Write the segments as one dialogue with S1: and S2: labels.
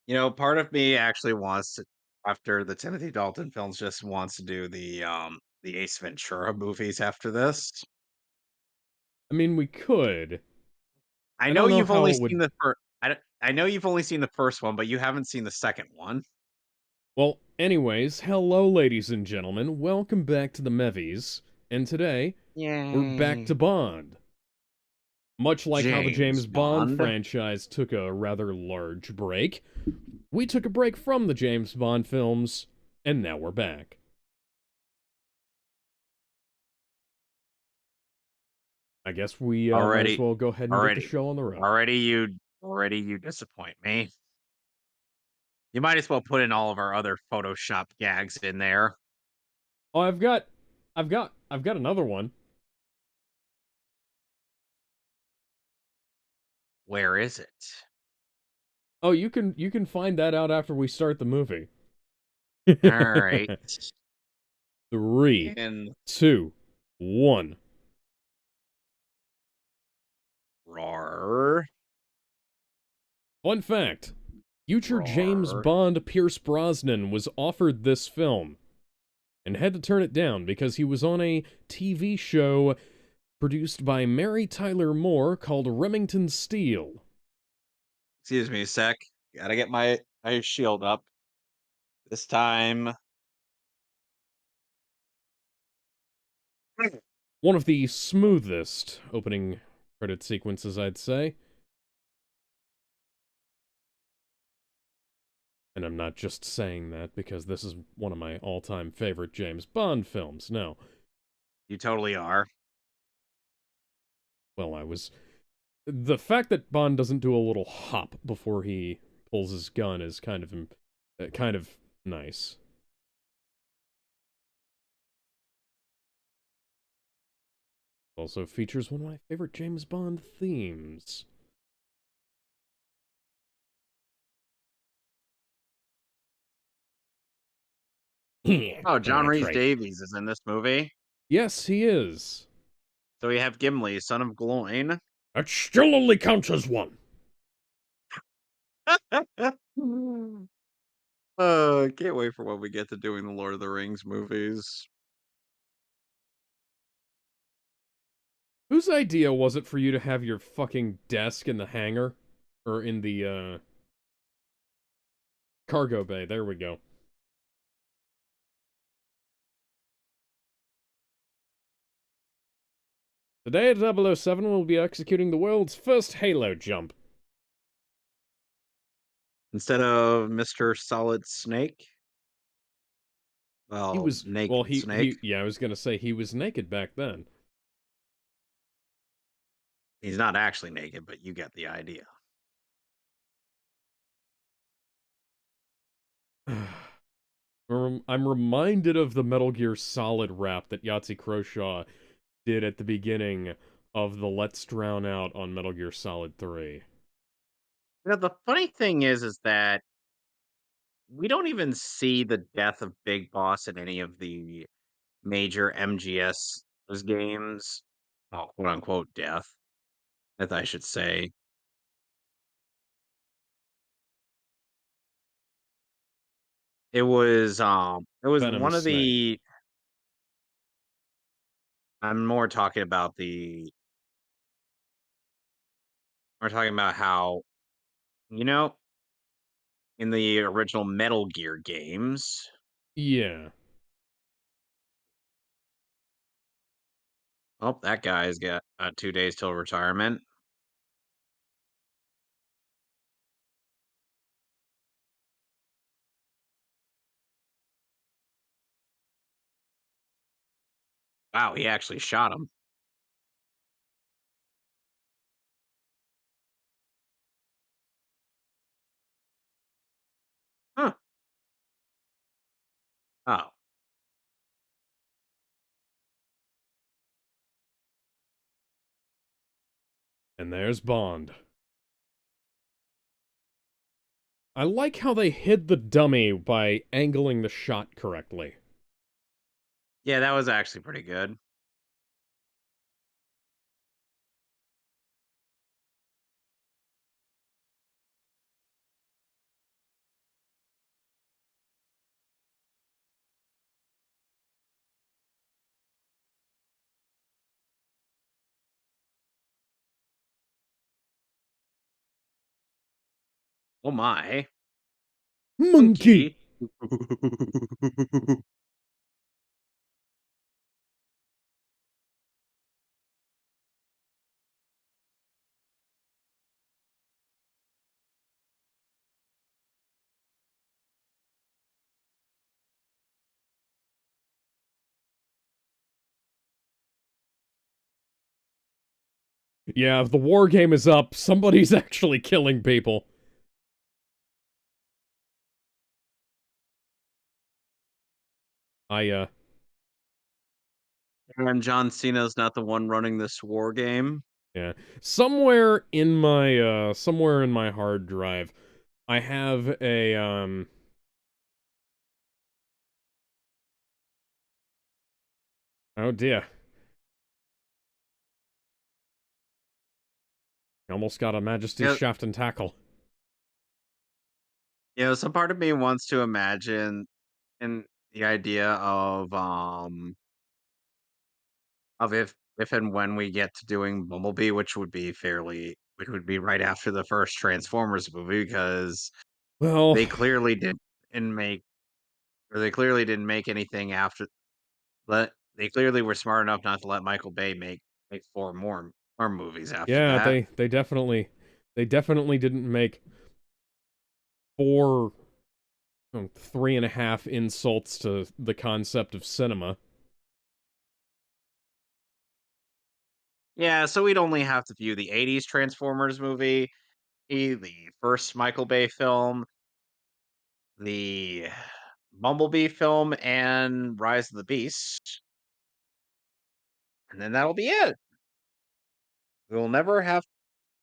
S1: Part of me actually wants to, after the Timothy Dalton films, just wants to do the Ace Ventura movies after this.
S2: I mean, we could.
S1: I
S2: I
S1: know
S2: don't know
S1: you've
S2: how
S1: only
S2: it
S1: seen
S2: would.
S1: I know you've only seen the first one, but you haven't seen the second one.
S2: Well, anyways, hello, ladies and gentlemen. Welcome back to the Mehvies. And today, we're back
S1: Yay.
S2: to Bond. Much like how the
S1: James
S2: James Bond
S1: Bond.
S2: franchise took a rather large break, we took a break from the James Bond films, and now we're back. I guess we might as
S1: Already
S2: well go ahead and get the
S1: already
S2: show on the road.
S1: already you disappoint me. You might as well put in all of our other Photoshop gags in there.
S2: Oh, I've got another one.
S1: Where is it?
S2: Oh, you can find that out after we start the movie.
S1: Alright.
S2: Three,
S1: And
S2: 2, 1.
S1: roar.
S2: Fun fact: future James
S1: Roar.
S2: Bond Pierce Brosnan was offered this film and had to turn it down because he was on a TV show produced by Mary Tyler Moore called Remington Steele.
S1: Excuse me a sec. Gotta get my shield up. This time.
S2: One of the smoothest opening credit sequences, I'd say. And I'm not just saying that because this is one of my all-time favorite James Bond films. No.
S1: You totally are.
S2: Well, I was. The fact that Bond doesn't do a little hop before he pulls his gun is kind of nice. Also features one of my favorite James Bond themes.
S1: Oh, John Rhys
S2: Penetrate.
S1: Davies is in this movie.
S2: Yes, he is.
S1: So we have Gimli, son of Gloin.
S2: That still only counts as one.
S1: Can't wait for when we get to doing the Lord of the Rings movies.
S2: Whose idea was it for you to have your fucking desk in the hangar? Or in the, cargo bay? There we go. Today at 007, we'll be executing the world's first Halo jump.
S1: Instead of Mr. Solid Snake.
S2: He
S1: Well,
S2: was, well,
S1: Naked Snake.
S2: yeah, I was gonna say he was naked back then.
S1: He's not actually naked, but you get the idea.
S2: I'm reminded of the Metal Gear Solid rap that Yahtzee Croshaw did at the beginning of the Let's Drown Out on Metal Gear Solid 3.
S1: The funny thing is that we don't even see the death of Big Boss in any of the major MGS games. Oh, quote unquote death, as I should say. It was one
S2: Venomous
S1: of
S2: Snake.
S1: the I'm more talking about the we're talking about how, you know, in the original Metal Gear games.
S2: Yeah.
S1: Oh, that guy's got 2 days till retirement. Wow, he actually shot him. Huh. Oh,
S2: And there's Bond. I like how they hid the dummy by angling the shot correctly.
S1: yeah, that was actually pretty good. Oh my.
S2: Monkey!
S1: Monkey.
S2: Yeah, the war game is up. Somebody's actually killing people. I,
S1: And John Cena's not the one running this war game.
S2: yeah. Somewhere in my hard drive, I have oh dear. I almost got a Majesty's
S1: Yeah,
S2: shaft and tackle.
S1: some part of me wants to imagine and the idea of if and when we get to doing Bumblebee, which would be right after the first Transformers movie, because
S2: Well,
S1: they clearly didn't make they clearly didn't make anything after let they clearly were smart enough not to let Michael Bay make four more movies after
S2: yeah,
S1: that.
S2: they definitely didn't make four, 3.5 insults to the concept of cinema.
S1: Yeah, so we'd only have to view the '80s Transformers movie, the first Michael Bay film, the Bumblebee film, and Rise of the Beast, and then that'll be it. We'll never have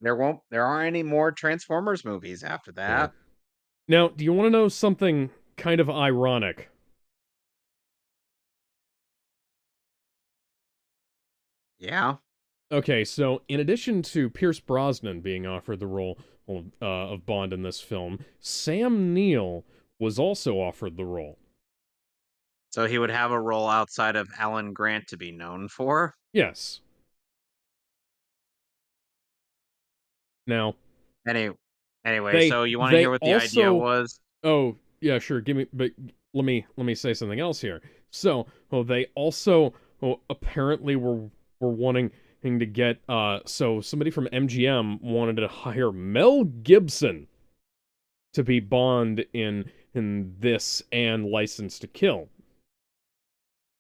S1: there aren't any more Transformers movies after
S2: Yeah.
S1: that.
S2: Now, do you want to know something kind of ironic?
S1: Yeah.
S2: Okay, so in addition to Pierce Brosnan being offered the role of Bond in this film, Sam Neill was also offered the role.
S1: So he would have a role outside of Alan Grant to be known for.
S2: Yes. Now,
S1: Any anyway,
S2: they
S1: so you wanna
S2: they
S1: hear what the idea
S2: also
S1: was?
S2: oh, yeah, sure, give me but let me say something else here. So, they also apparently were wanting to get so somebody from MGM wanted to hire Mel Gibson to be Bond in this and License to Kill.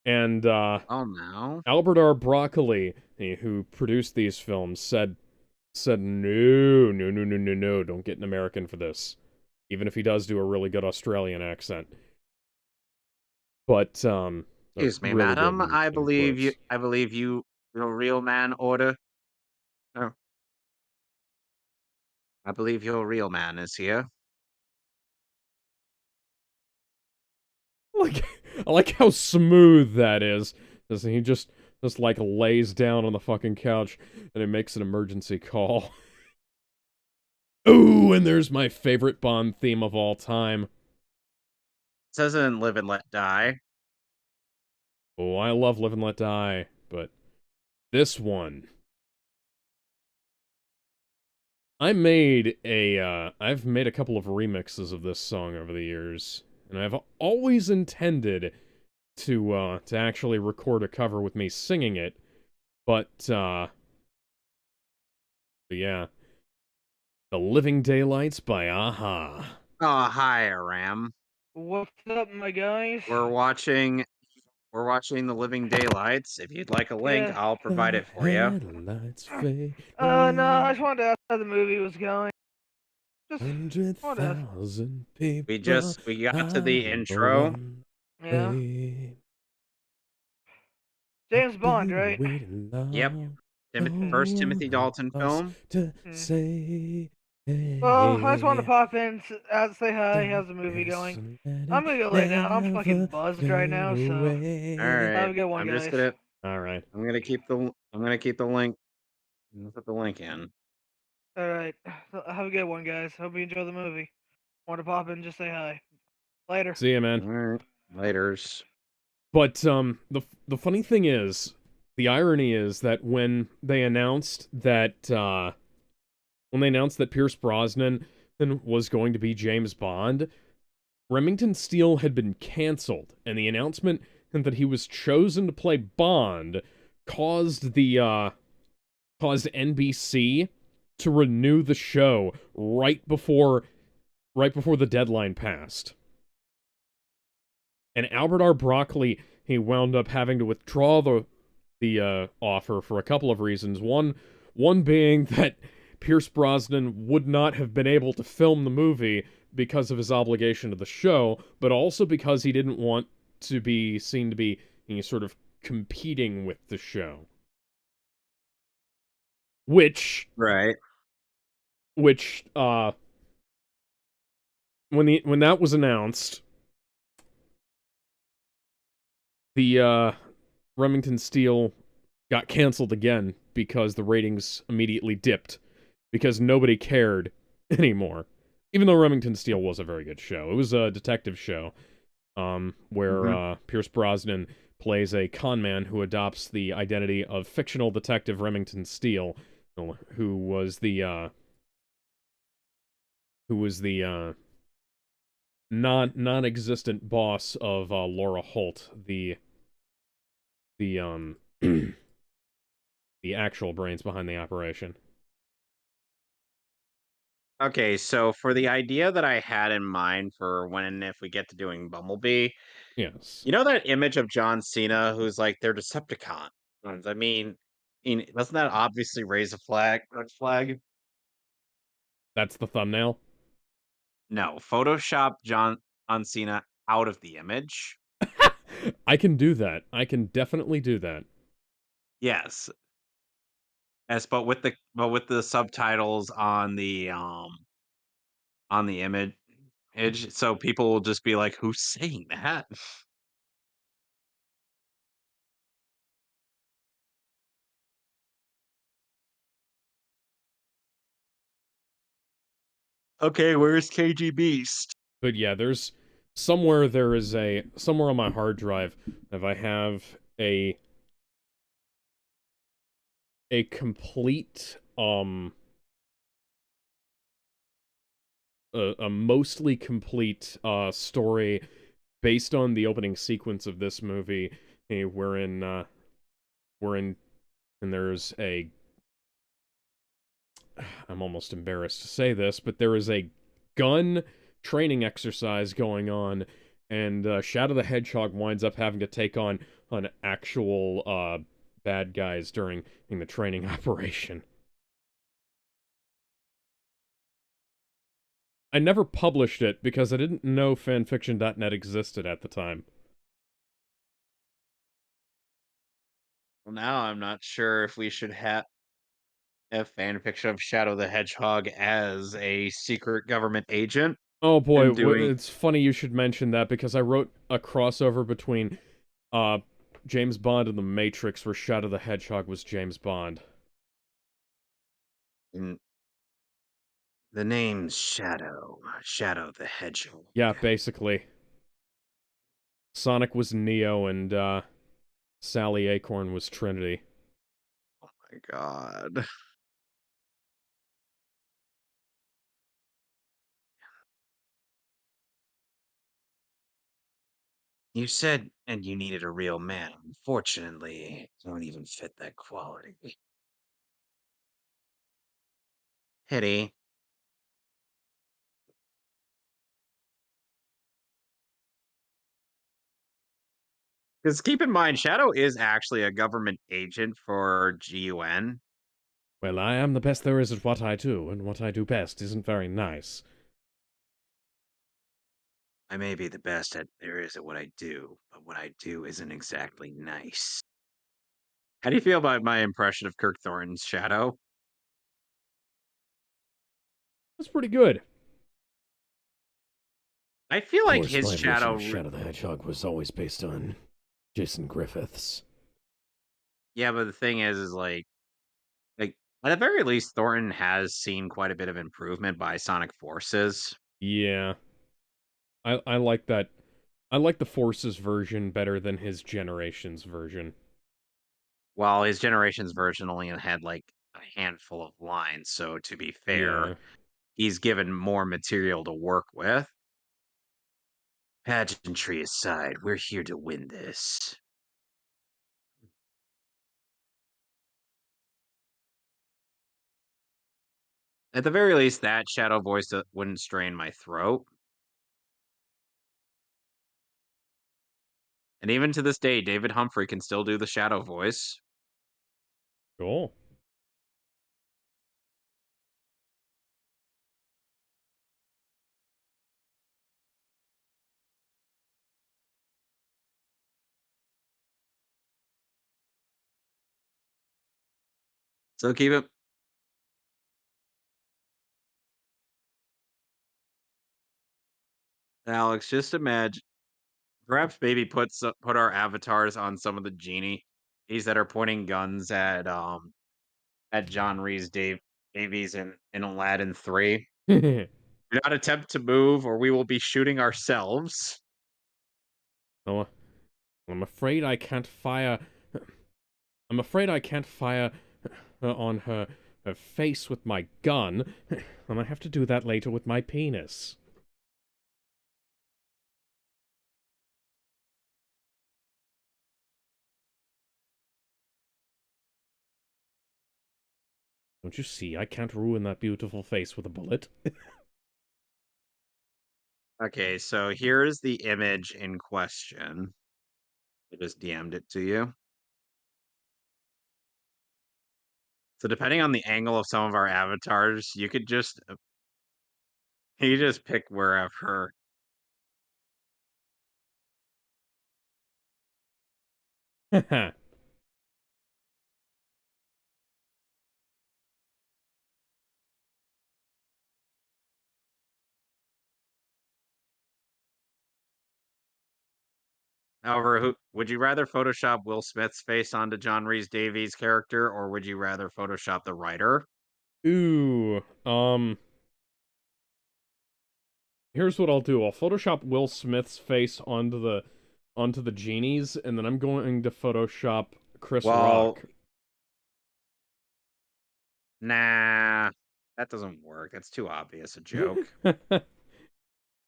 S2: And
S1: Oh, no.
S2: Albert R. Broccoli, who produced these films, said no, no, no, no, no, no, don't get an American for this. Even if he does do a really good Australian accent. But
S1: Excuse me,
S2: really good
S1: madam.
S2: in quotes.
S1: I believe your real man order oh, I believe your real man is here.
S2: Like I like how smooth that is. Doesn't he just like lays down on the fucking couch and it makes an emergency call. Ooh, and there's my favorite Bond theme of all time.
S1: Says in Live and Let Die.
S2: Oh, I love Live and Let Die, but this one. I've made a couple of remixes of this song over the years, and I've always intended to actually record a cover with me singing it, but yeah, The Living Daylights by Aha.
S1: Oh, hi, Aram.
S3: What's up, my guys?
S1: We're watching we're watching The Living Daylights. If you'd like a link,
S3: Yeah.
S1: I'll provide
S2: The
S1: it for you.
S2: headlights fade
S3: No, I
S2: away.
S3: just wanted to ask how the movie was going. Just wanted to ask.
S2: 100,000 people
S1: We got to
S2: out
S1: the
S2: on the
S1: intro.
S3: Yeah.
S2: runway. I've
S3: James Bond,
S2: been
S3: right?
S2: waiting
S1: Yep.
S2: long the
S1: First
S2: whole
S1: Timothy
S2: night
S1: Dalton
S2: just
S1: film.
S2: to
S3: Hmm.
S2: say,
S3: Well, I just wanted to
S2: hey,
S3: pop in, say hi.
S2: don't
S3: How's the movie going?
S2: listen, let
S3: I'm
S2: it
S3: gonna go lay down. I'm fucking
S2: never
S3: buzzed right
S2: fade
S3: now, so
S1: All
S2: away.
S3: have
S1: right.
S3: a good one, guys.
S2: All right.
S1: I'm gonna keep the link. I'm gonna put the link in.
S3: All right. Have a good one, guys. Hope you enjoy the movie. Want to pop in, just say hi. Later.
S2: See you, man.
S1: All right. Later's.
S2: But the funny thing is, the irony is that when they announced that Pierce Brosnan was going to be James Bond, Remington Steele had been canceled, and the announcement that he was chosen to play Bond caused caused NBC to renew the show right before the deadline passed. And Albert R. Broccoli, he wound up having to withdraw the offer for a couple of reasons. One being that Pierce Brosnan would not have been able to film the movie because of his obligation to the show, but also because he didn't want to be seen to be, sort of competing with the show. Which
S1: Right.
S2: which when that was announced, the Remington Steele got canceled again because the ratings immediately dipped because nobody cared anymore. Even though Remington Steele was a very good show. It was a detective show where
S1: Hmm.
S2: Pierce Brosnan plays a con man who adopts the identity of fictional detective Remington Steele, who was the non-existent boss of Laura Holt, the the actual brains behind the operation.
S1: Okay, so for the idea that I had in mind for when and if we get to doing Bumblebee,
S2: Yes,
S1: you know that image of John Cena who's like they're Decepticons? Doesn't that obviously raise a red flag?
S2: that's the thumbnail.
S1: No, Photoshop John Cena out of the image.
S2: I can do that. I can definitely do that.
S1: Yes, yes, but with the subtitles on the image, so people will just be like, "Who's saying that?" Okay, where's KG Beast?
S2: But yeah, somewhere on my hard drive if I have a complete a mostly complete story based on the opening sequence of this movie, wherein and there's a I'm almost embarrassed to say this, but there is a gun training exercise going on, and Shadow the Hedgehog winds up having to take on actual bad guys during in the training operation. I never published it because I didn't know fanfiction.net existed at the time.
S1: Well, now I'm not sure if we should have a fan fiction of Shadow the Hedgehog as a secret government agent
S2: Oh boy,
S1: and doing
S2: it's funny you should mention that because I wrote a crossover between uh James Bond and The Matrix where Shadow the Hedgehog was James Bond.
S1: in the name's Shadow the Hedgehog.
S2: Yeah, basically. Sonic was Neo and Sally Acorn was Trinity.
S1: My God. You said and you needed a real man. Unfortunately, I don't even fit that quality. Pity. Because keep in mind, Shadow is actually a government agent for GUN.
S2: Well, I am the best there is at what I do, and what I do best isn't very nice.
S1: I may be the best at there is at what I do, but what I do isn't exactly nice. How do you feel about my impression of Kirk Thornton's Shadow?
S2: That's pretty good.
S1: I feel
S2: Of
S1: like
S2: course,
S1: his
S2: my version
S1: Shadow.
S2: of Shadow the Hedgehog was always based on Jason Griffiths.
S1: Yeah, but the thing is like at the very least, Thornton has seen quite a bit of improvement by Sonic Forces.
S2: Yeah, I like that. I like the Forces version better than his Generations version.
S1: While his generation's version only had like a handful of lines. So to be fair,
S2: Yeah.
S1: he's given more material to work with. Pageantry aside, we're here to win this. At the very least, that shadow voice wouldn't strain my throat. And even to this day, David Humphrey can still do the shadow voice.
S2: Cool.
S1: So keep it, Alex. Just imagine, perhaps maybe put our avatars on some of the genies that are pointing guns at John Reese Davies in Aladdin 3. Do not attempt to move, or we will be shooting ourselves.
S2: Oh, I'm afraid I can't fire. I'm afraid I can't fire on her face with my gun. I might have to do that later with my penis. Don't you see? I can't ruin that beautiful face with a bullet.
S1: Okay, so here is the image in question. I just DM'd it to you. So depending on the angle of some of our avatars, you just pick wherever.
S2: Haha.
S1: However, who would you rather Photoshop Will Smith's face onto John Reese Davies' character, or would you rather Photoshop the writer?
S2: Ooh. Here's what I'll do. I'll Photoshop Will Smith's face onto the genies, and then I'm going to Photoshop Chris
S1: Well,
S2: Rock.
S1: nah, that doesn't work. That's too obvious a joke.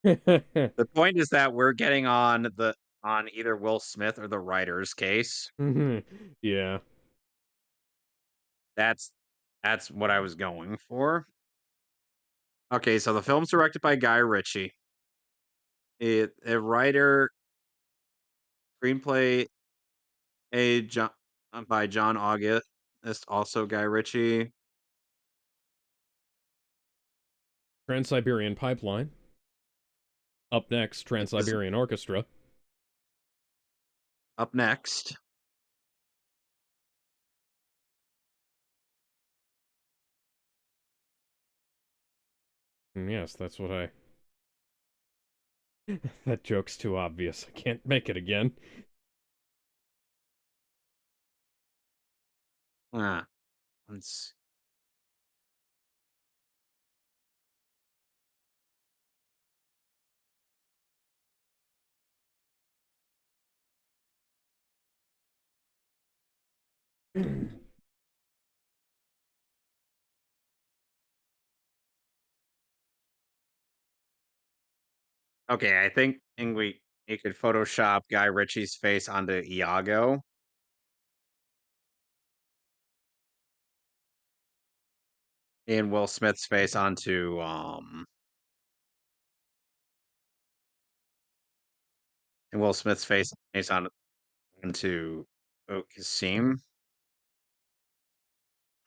S1: The point is that we're getting on either Will Smith or the writer's case.
S2: Yeah.
S1: That's that's what I was going for. Okay, so the film's directed by Guy Ritchie. A writer, screenplay a John, by John August. That's also Guy Ritchie.
S2: Trans-Siberian Pipeline. Up next,
S1: Is
S2: Trans-Siberian Orchestra.
S1: up next.
S2: Yes, that's what I... That joke's too obvious. I can't make it again.
S1: Ah, let's okay, I think and we you could Photoshop Guy Ritchie's face onto Iago. And Will Smith's face onto Kasim.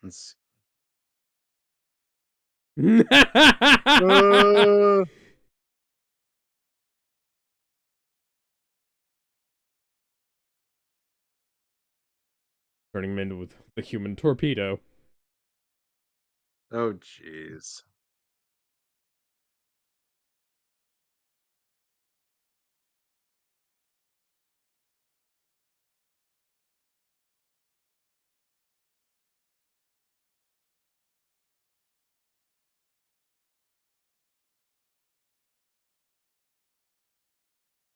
S1: Let's uh,
S2: Turning him into with the human torpedo.
S1: oh jeez.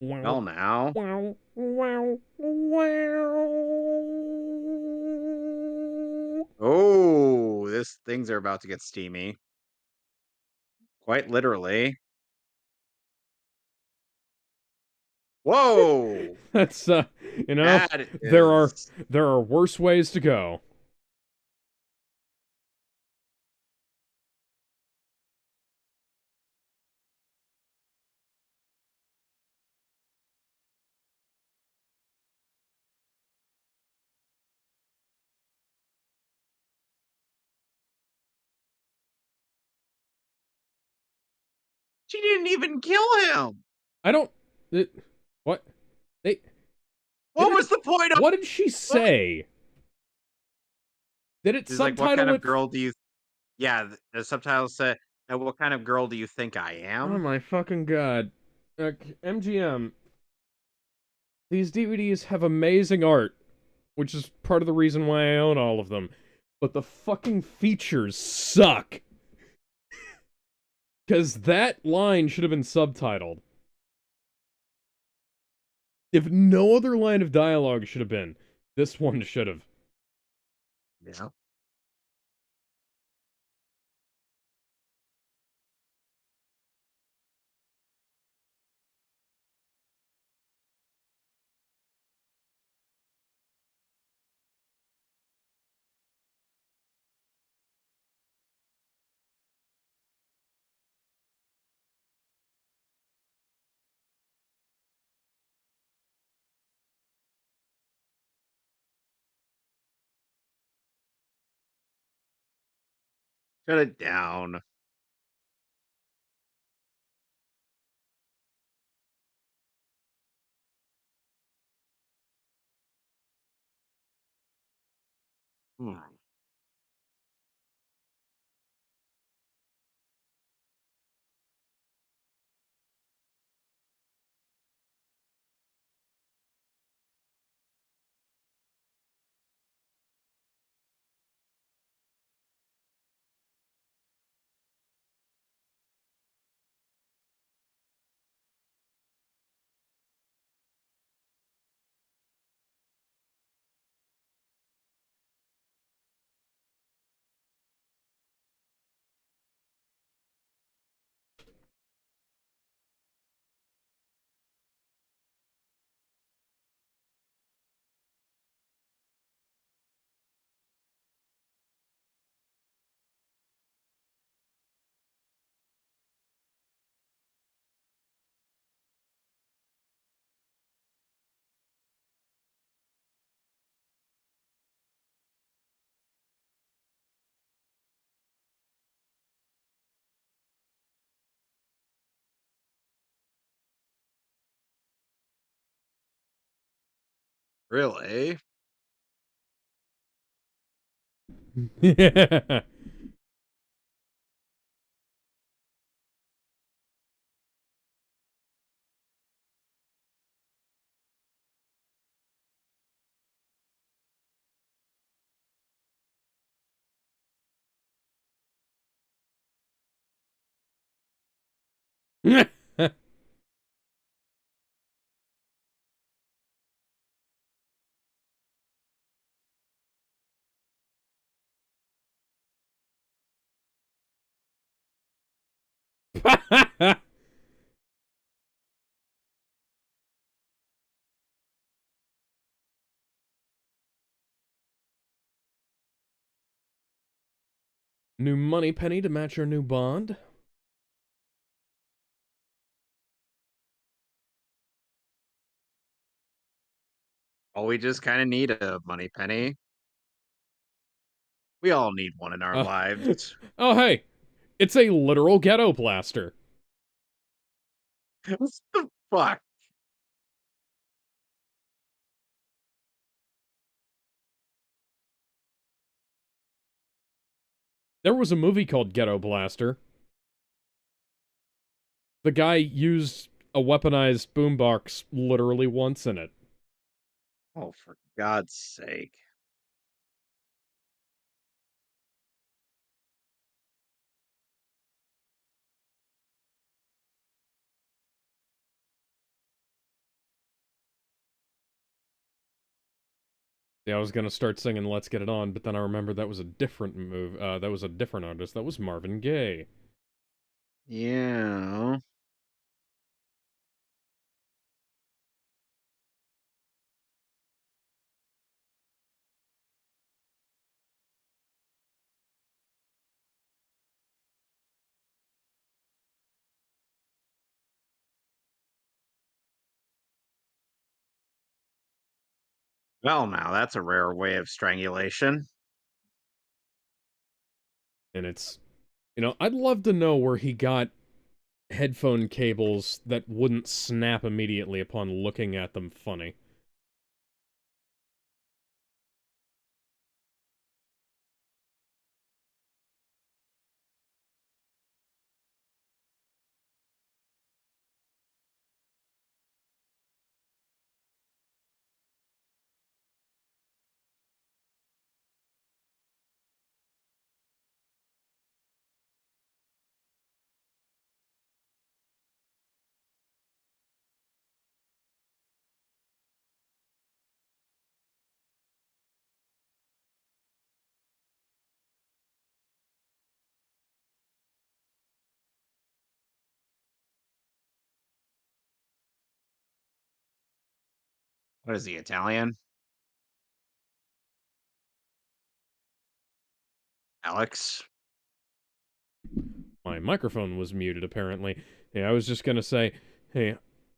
S2: Wow.
S1: Well now.
S2: Wow. Wow. Wow.
S1: Oh, this things are about to get steamy. Quite literally. Whoa!
S2: That's you know,
S1: That
S2: there are
S1: is
S2: there are worse ways to go.
S1: she didn't even kill him!
S2: I don't it, what they did
S1: What
S2: it
S1: was the point of
S2: what did she
S1: what?
S2: say? Did it
S1: She's like, "What kind
S2: subtitle
S1: of
S2: it?
S1: girl do you" yeah, the subtitles said, "And what kind of girl do you think I
S2: Oh
S1: am?"
S2: my fucking god. MGM, these DVDs have amazing art, which is part of the reason why I own all of them. But the fucking features suck. Because that line should have been subtitled. If no other line of dialogue should have been, this one should have.
S1: Yeah. Shut it down. Hmm. Really?
S2: Yeah. New money penny to match your new bond.
S1: Oh, we just kinda need a money penny. We all need one in our
S2: Uh,
S1: lives.
S2: oh hey, it's a literal ghetto blaster.
S1: What the fuck?
S2: There was a movie called Ghetto Blaster. The guy used a weaponized boombox literally once in it.
S1: Oh, for God's sake.
S2: Yeah, I was gonna start singing "Let's Get It On," but then I remembered that was a different move. That was a different artist. That was Marvin Gaye.
S1: Yeah. Well, now that's a rare way of strangulation.
S2: And it's, I'd love to know where he got headphone cables that wouldn't snap immediately upon looking at them funny.
S1: What is he, Italian? Alex?
S2: My microphone was muted, apparently. Yeah, I was just gonna say, hey,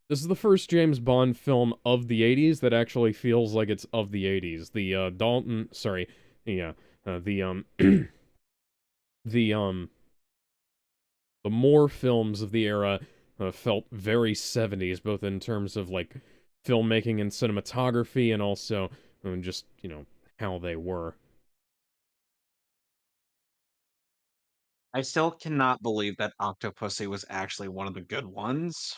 S2: this is the first James Bond film of the 80s that actually feels like it's of the 80s. Yeah, the, the more films of the era felt very 70s, both in terms of, like, filmmaking and cinematography, and also just, how they were.
S1: I still cannot believe that Octopussy was actually one of the good ones.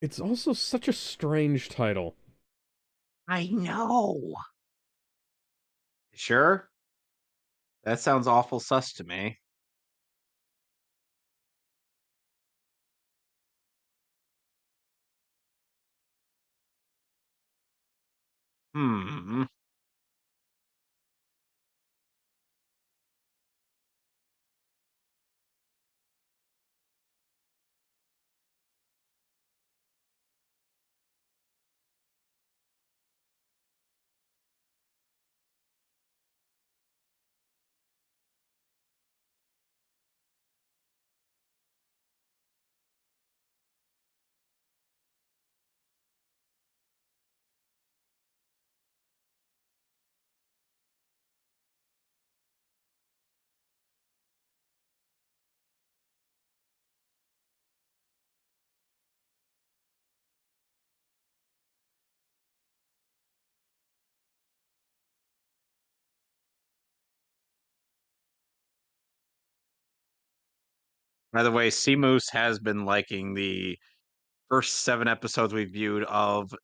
S2: It's also such a strange title.
S1: I know. Sure? That sounds awful sus to me. Hmm. By the way, Seamus has been liking the first 7 episodes we viewed of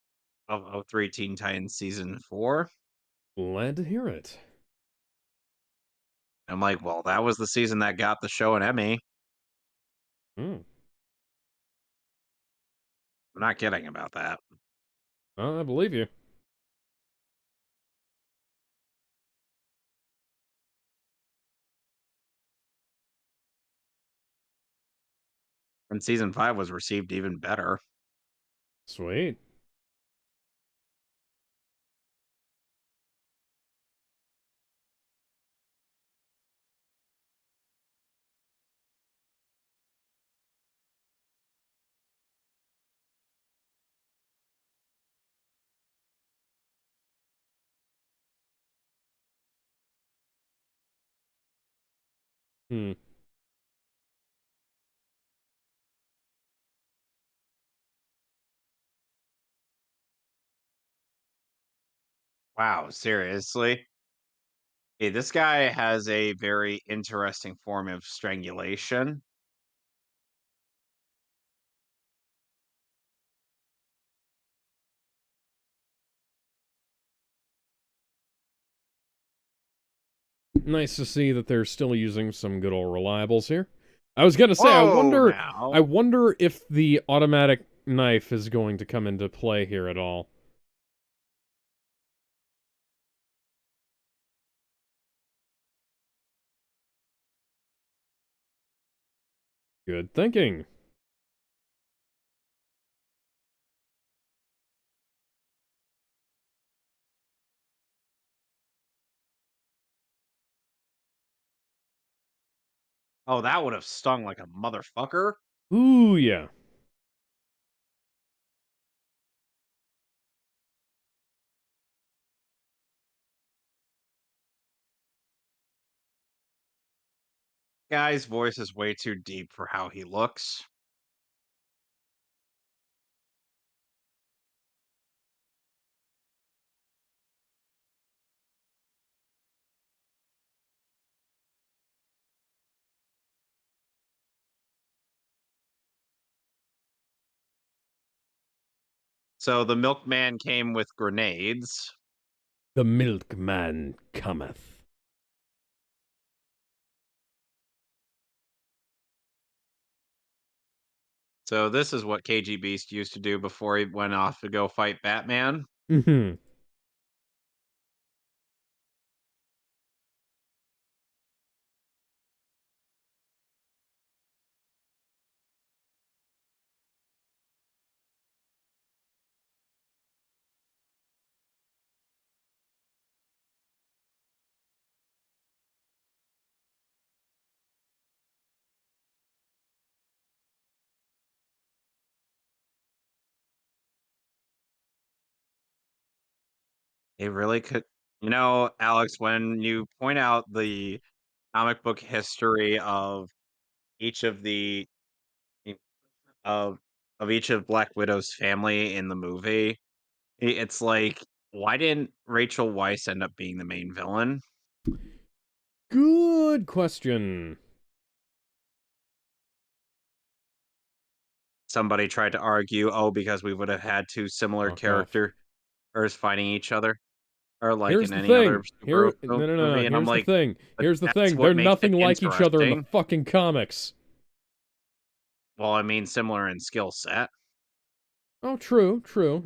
S1: 3 Teen Titans Season 4.
S2: Glad to hear it.
S1: I'm like, "Well, that was the season that got the show an Emmy."
S2: Hmm.
S1: I'm not kidding about that.
S2: I believe you.
S1: And Season 5 was received even better.
S2: Sweet. Hmm.
S1: Wow, seriously? Hey, this guy has a very interesting form of strangulation.
S2: Nice to see that they're still using some good old reliables here. I was gonna say,
S1: Whoa,
S2: I
S1: now.
S2: wonder if the automatic knife is going to come into play here at all. Good thinking.
S1: Oh, that would have stung like a motherfucker.
S2: Ooh, yeah.
S1: Guy's voice is way too deep for how he looks. So the milkman came with grenades.
S2: The milkman cometh.
S1: So this is what KG Beast used to do before he went off to go fight Batman.
S2: Mm-hmm.
S1: It really could, Alex, when you point out the comic book history of each of the of each of Black Widow's family in the movie, it's like, why didn't Rachel Weisz end up being the main villain?
S2: Good question.
S1: Somebody tried to argue, oh, because we would have had two similar
S2: Fuck off.
S1: characters fighting each other, or like
S2: Here's
S1: in
S2: the
S1: any other
S2: thing.
S1: superhero
S2: No, no, no, no.
S1: movie, and I'm
S2: Here's the
S1: like,
S2: thing.
S1: but
S2: Here's the
S1: that's
S2: thing.
S1: what
S2: They're
S1: makes it
S2: nothing like each other in the
S1: interesting.
S2: fucking comics.
S1: Well, I mean, similar in skill set.
S2: Oh, true, true.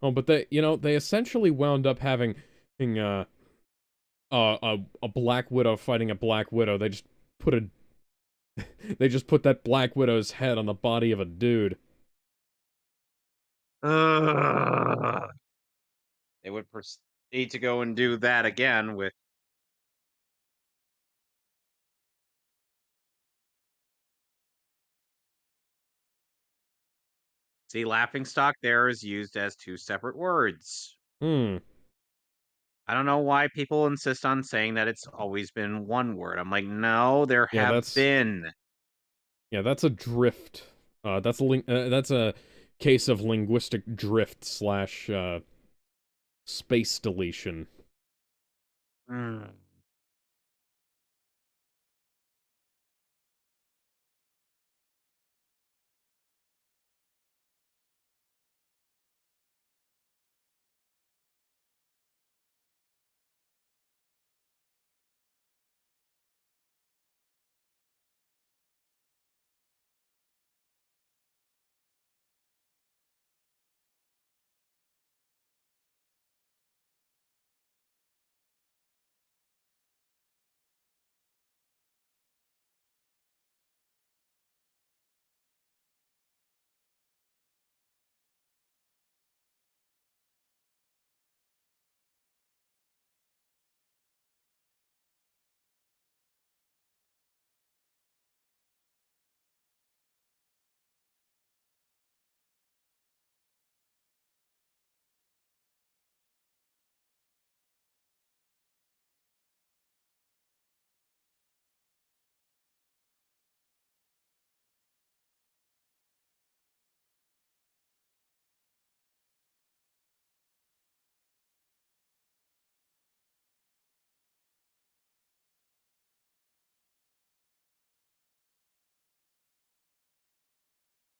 S2: Oh, but they essentially wound up having a Black Widow fighting a Black Widow. Put a they just put that Black Widow's head on the body of a dude.
S1: Ugh. They would proceed to go and do that again with. See, laughing stock there is used as two separate words.
S2: Hmm.
S1: I don't know why people insist on saying that it's always been one word. I'm like, no, there
S2: Yeah,
S1: have been.
S2: that's a drift. That's a case of linguistic drift slash space deletion.
S1: Mm.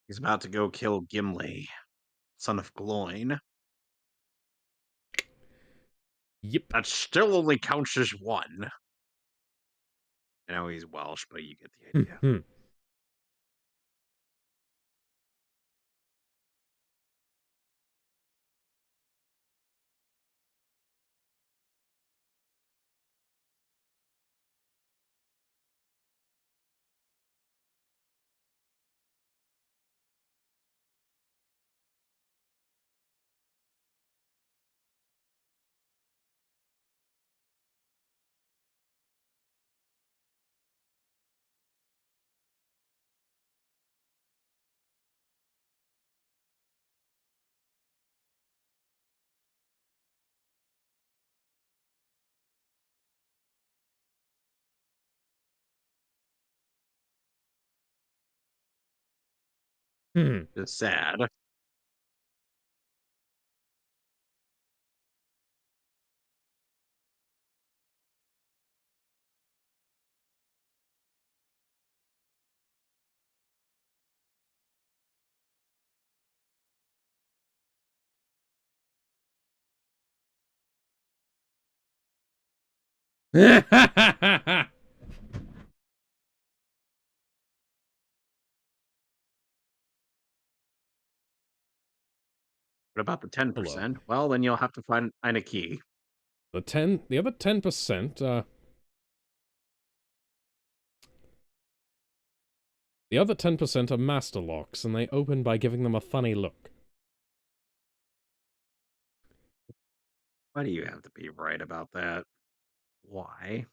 S1: He's about to go kill Gimli, son of Gloin.
S2: Yep.
S1: That still only counts as one. I know he's Welsh, but you get the idea.
S2: Hmm.
S1: It's sad. What about the
S2: Hello.
S1: 10%? Well, then you'll have to find a key.
S2: The other 10%, the other 10% are master locks, and they open by giving them a funny look.
S1: Why do you have to be right about that? Why?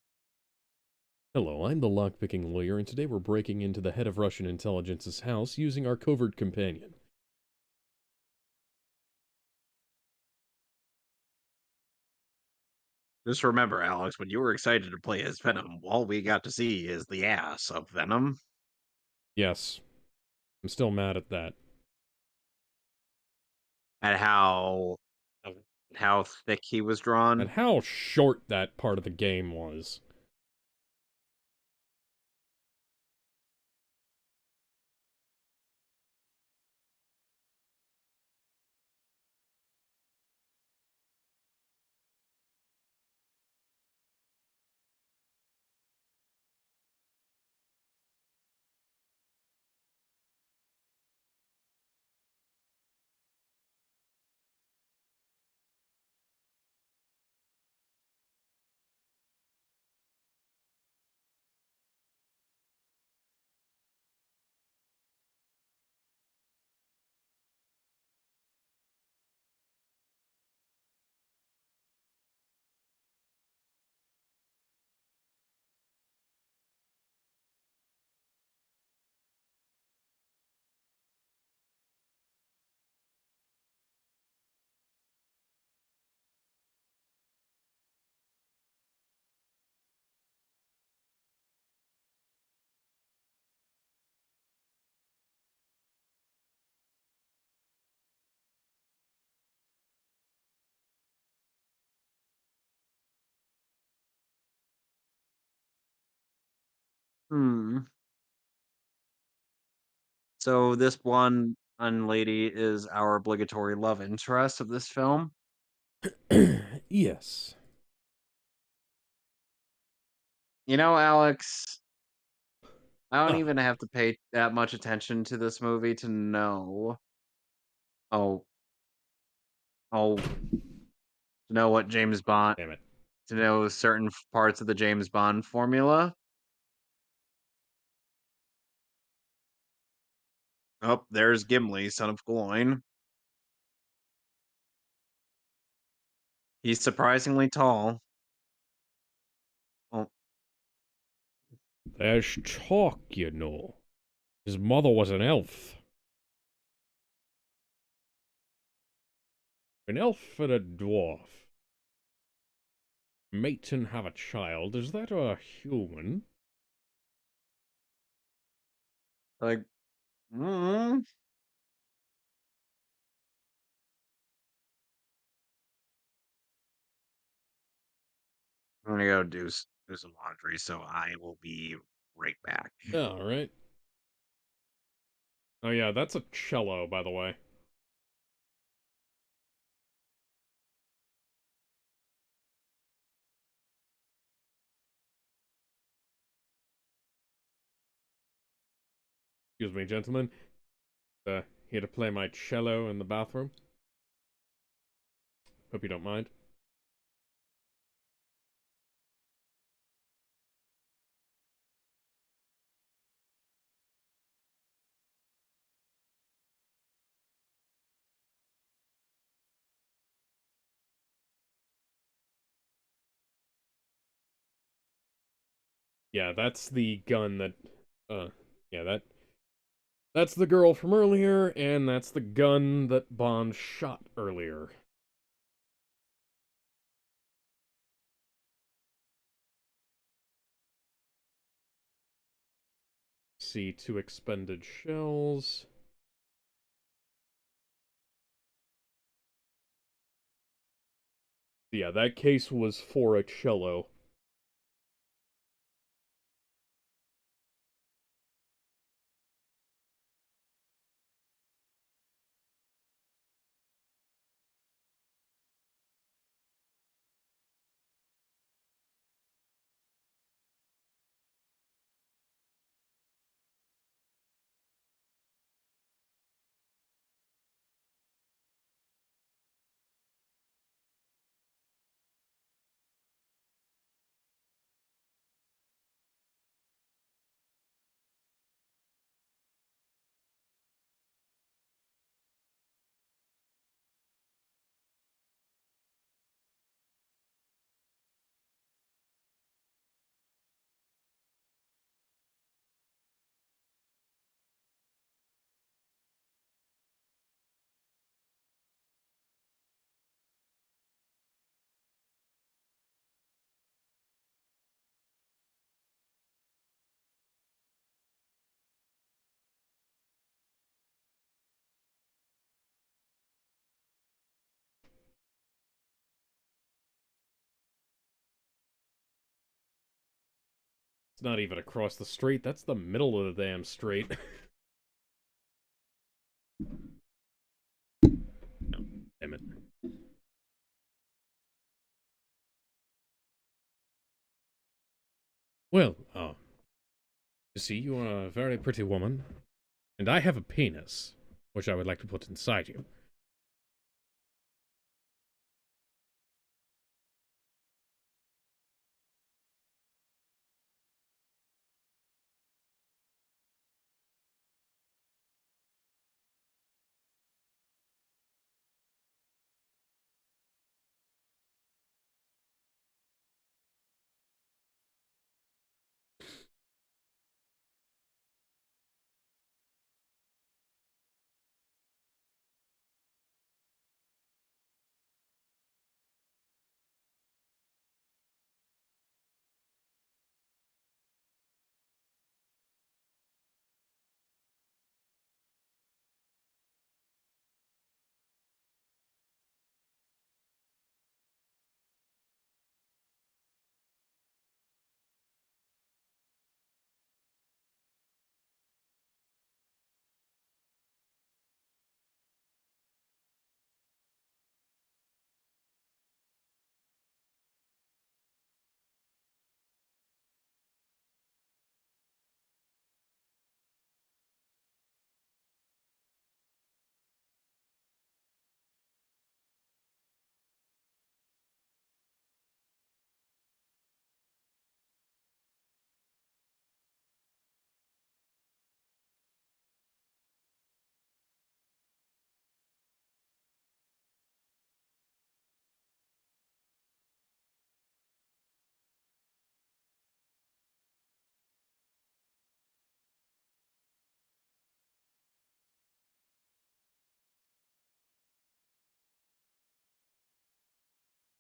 S2: Hello, I'm the lockpicking lawyer, and today we're breaking into the head of Russian intelligence's house using our covert companion.
S1: Just remember, Alex, when you were excited to play as Venom, all we got to see is the ass of Venom.
S2: Yes, I'm still mad at that.
S1: At how thick he was
S2: And
S1: drawn.
S2: how short that part of the game was.
S1: Hmm. So this blonde lady is our obligatory love interest of this film.
S2: Yes.
S1: You know, Alex, I don't
S2: Ah,
S1: even have to pay that much attention to this movie to know. Oh, oh, to know what James Bond,
S2: damn it.
S1: to know certain parts of the James Bond formula. Oh, there's Gimli, son of Gloin. He's surprisingly tall. Oh,
S2: There's talk, you know. His mother was an elf. An elf and a dwarf. Mate and have a child. Is that a human?
S1: like, mm, I'm gonna go do some laundry, so I will be right back.
S2: Alright. Oh yeah, that's a cello, by the way. Excuse me, gentlemen. Here to play my cello in the bathroom. Hope you don't mind. Yeah, that's the gun that, yeah, that's the girl from earlier, and that's the gun that Bond shot earlier. See, 2 expended shells. Yeah, that case was for a cello. It's not even across the street, that's the middle of the damn street. No, damn it. Well, you see, you are a very pretty woman, and I have a penis, which I would like to put inside you.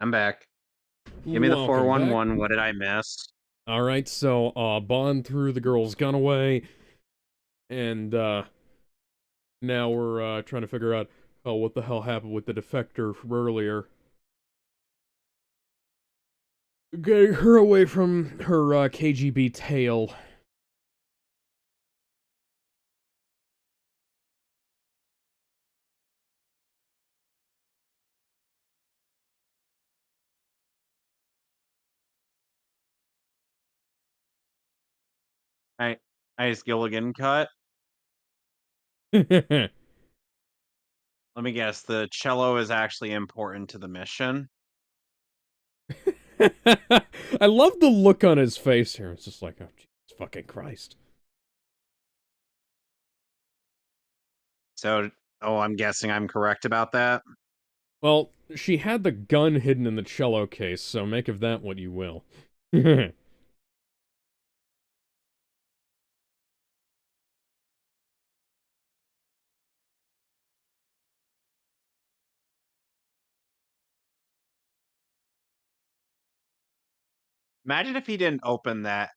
S1: I'm back. Give me the
S2: Welcome back.
S1: 411. What did I miss?
S2: Alright, so, Bond threw the girl's gun away, and, now we're, trying to figure out, oh, what the hell happened with the defector from earlier. Getting her away from her, KGB tail.
S1: I Ice Gilligan cut. Let me guess. The cello is actually important to the mission.
S2: I love the look on his face here. It's just like, oh, Jesus fucking Christ.
S1: So, oh, I'm guessing I'm correct about that.
S2: Well, she had the gun hidden in the cello case, so make of that what you will.
S1: Imagine if he didn't open that.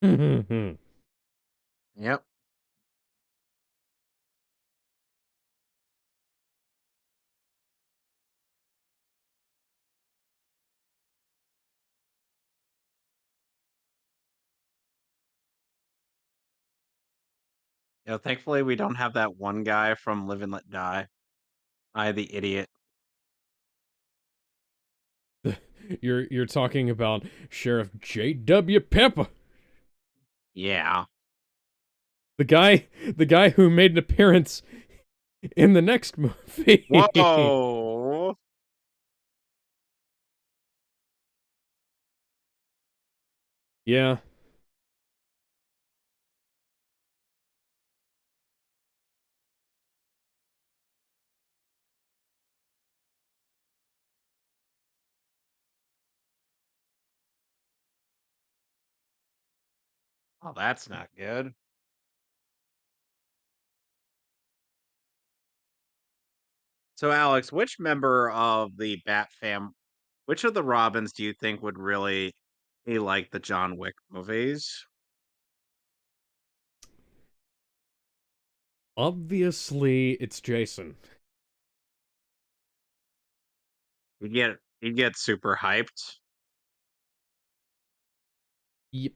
S1: Yep. Thankfully, we don't have that one guy from Live and Let Die. I, the idiot.
S2: You're talking about Sheriff J.W. Pepper,
S1: Yeah.
S2: the guy who made an appearance in the next movie.
S1: Whoa.
S2: Yeah,
S1: Oh, that's not good. So, Alex, which of the Robins do you think would really be like the John Wick movies?
S2: obviously it's Jason.
S1: He'd get super hyped.
S2: Yep.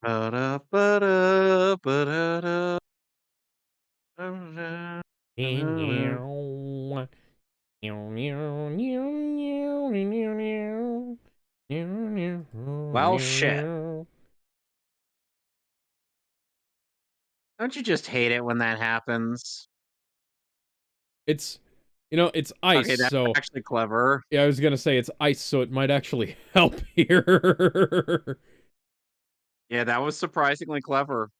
S1: Ba-da, ba-da, ba-da-da, ba-da, ba-da. Well, shit. Don't you just hate it when that happens?
S2: It's it's ice,
S1: Okay, that's
S2: so
S1: actually clever.
S2: yeah, I was gonna say it's ice, so it might actually help here.
S1: Yeah, that was surprisingly clever.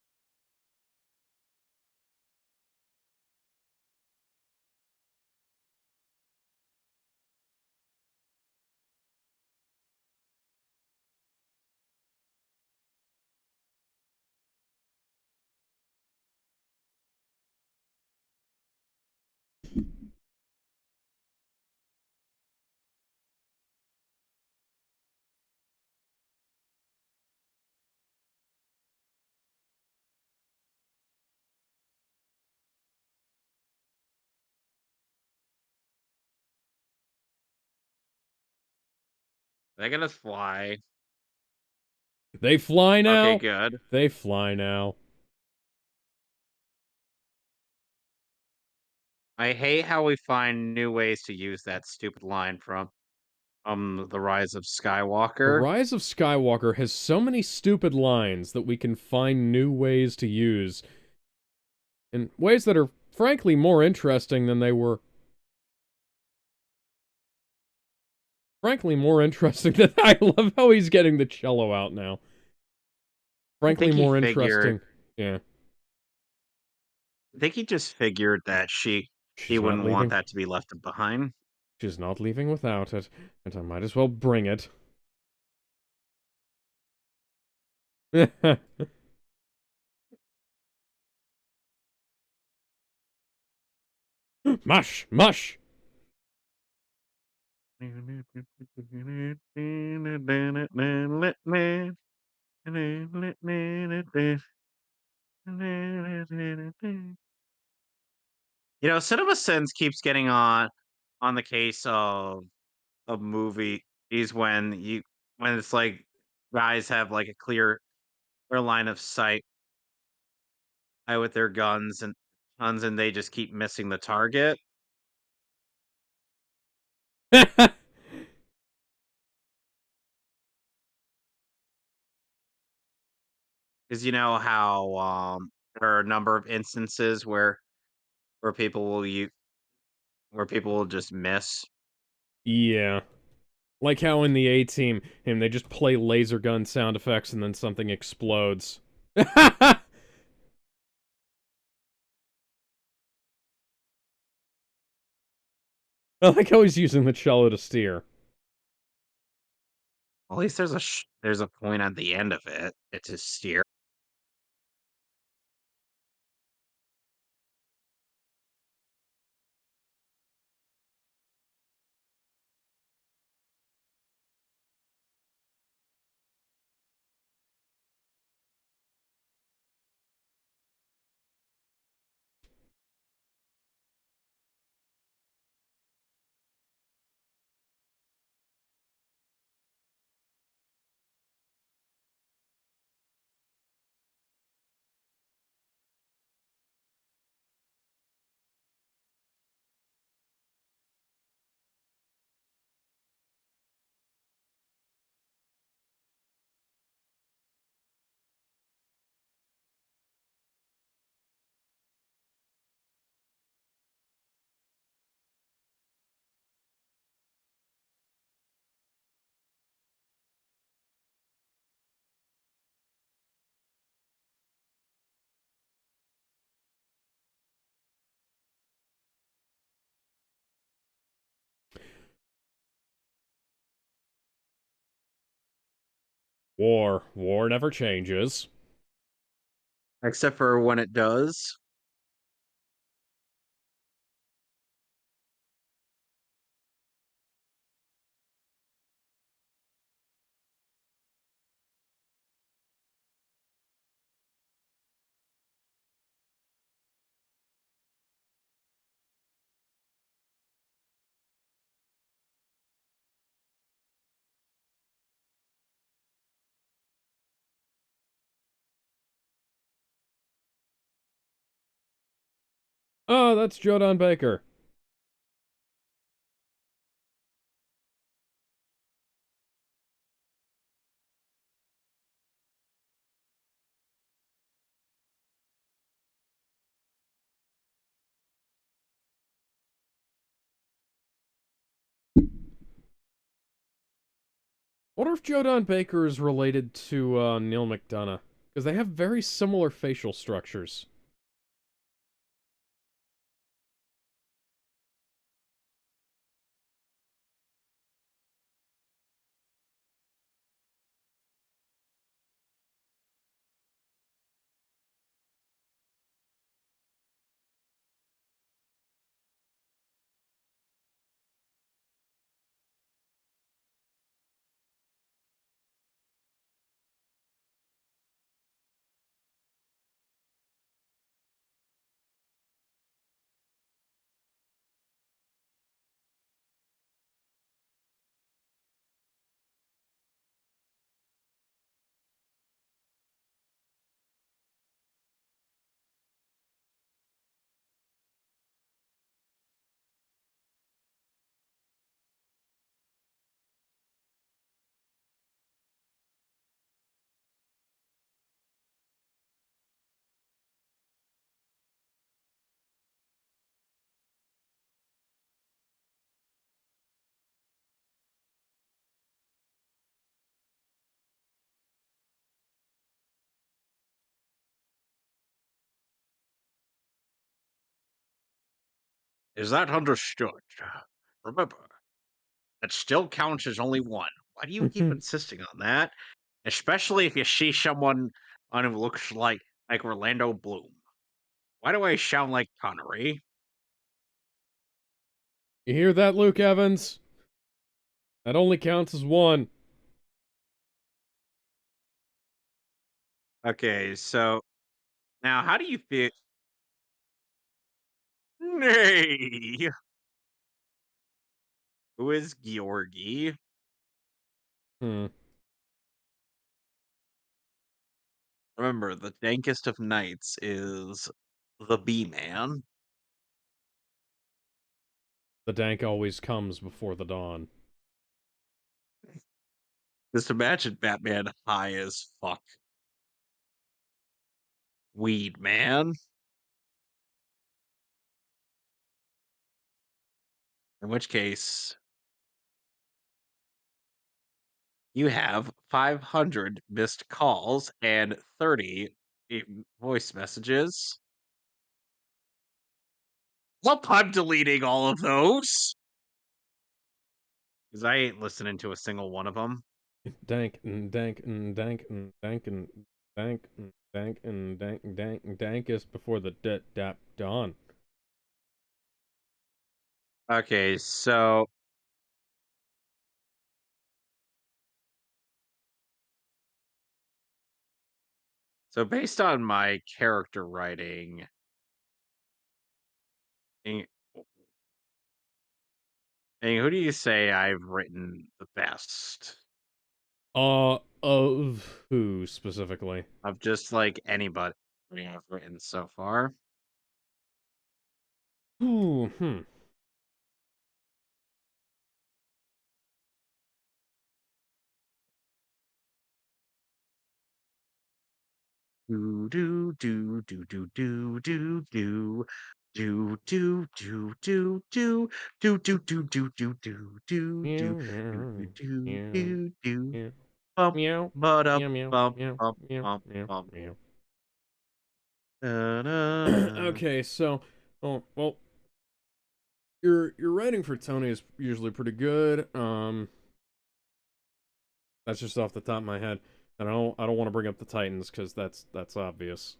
S1: They're gonna fly.
S2: They fly
S1: Okay,
S2: now.
S1: good.
S2: They fly now.
S1: I hate how we find new ways to use that stupid line from The Rise of
S2: The
S1: Skywalker.
S2: Rise of Skywalker has so many stupid lines that we can find new ways to use in ways that are frankly more interesting than they were. Frankly, more interesting than I love how he's getting the cello out now.
S1: I
S2: Frankly,
S1: think he
S2: more
S1: figured
S2: interesting. Yeah,
S1: I think he just figured that he
S2: she's not
S1: wouldn't want
S2: leaving.
S1: that to be left behind.
S2: She's not leaving without it, and I might as well bring it. Mush! Mush!
S1: Cinema Sins keeps getting on the case of of movie is when it's like guys have like a clear line of sight with their guns and they just keep missing the target. Because you know how there are a number of instances where people will you where people will just miss.
S2: Yeah. Like how in the A Team, and they just play laser gun sound effects and then something explodes. I like how he's using the cello to steer.
S1: At least there's a point at the end of it. It's a steer.
S2: War. War never changes.
S1: Except for when it does.
S2: Oh, that's Jodan Baker. Wonder if Jodan Baker is related to Neil McDonough. Because they have very similar facial structures.
S1: Is that understood? Remember, it still counts as only one. Why do you keep insisting on that? Especially if you see someone on who looks like Orlando Bloom. Why do I sound like Connery?
S2: You hear that, Luke Evans? That only counts as one.
S1: Okay, so now how do you feel? Nay, Who is Georgi?
S2: Hmm.
S1: Remember, the dankest of nights is the Bee-Man.
S2: The dank always comes before the dawn.
S1: Just imagine Batman high as fuck. Weed man. In which case, you have 500 missed calls and 30 voice messages. Well, I'm deleting all of those because I ain't listening to a single one of them.
S2: Dank and dank and dank and dank and dank and dank and dank and dank and dankest before the dawn.
S1: Okay, so based on my character writing, and who do you say I've written the best?
S2: Of who specifically?
S1: Of just like anybody I've written so far.
S2: Ooh, hmm.
S1: Do do do do do do do do do do do do do do do do do do do do
S2: Meow,
S1: do
S2: meow,
S1: do
S2: meow,
S1: do do
S2: meow,
S1: bump
S2: meow,
S1: but up
S2: meow, meow,
S1: bump
S2: meow,
S1: bump
S2: meow,
S1: bump
S2: meow,
S1: bump.
S2: meow.
S1: Da, da, da.
S2: Okay, so, oh, well, your writing for Tony is usually pretty good. That's just off the top of my head. And I don't want to bring up the Titans because that's obvious.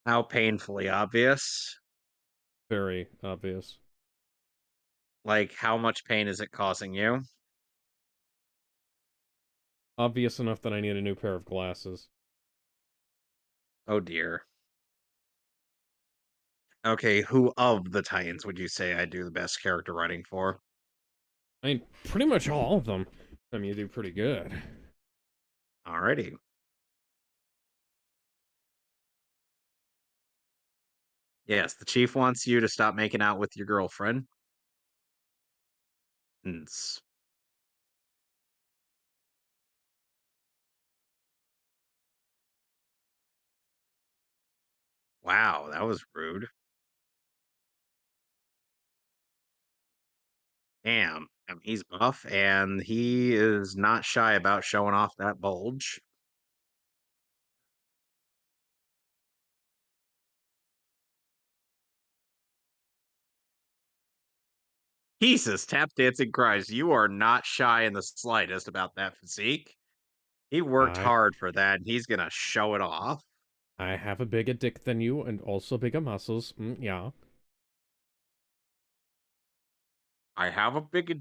S1: How painfully obvious.
S2: Very obvious.
S1: Like how much pain is it causing you?
S2: Obvious enough that I need a new pair of glasses.
S1: Oh dear. Okay, who of the Titans would you say I do the best character writing for?
S2: I mean, pretty much all of them. I mean, you do pretty good.
S1: Alrighty. Yes, the chief wants you to stop making out with your girlfriend. It's- Wow, that was rude. Damn. He's buff and he is not shy about showing off that bulge. Jesus, tap dancing Christ, you are not shy in the slightest about that physique. He worked
S2: I
S1: hard for that and he's gonna show it off.
S2: I have a bigger dick than you and also bigger muscles. Yeah.
S1: I have a bigger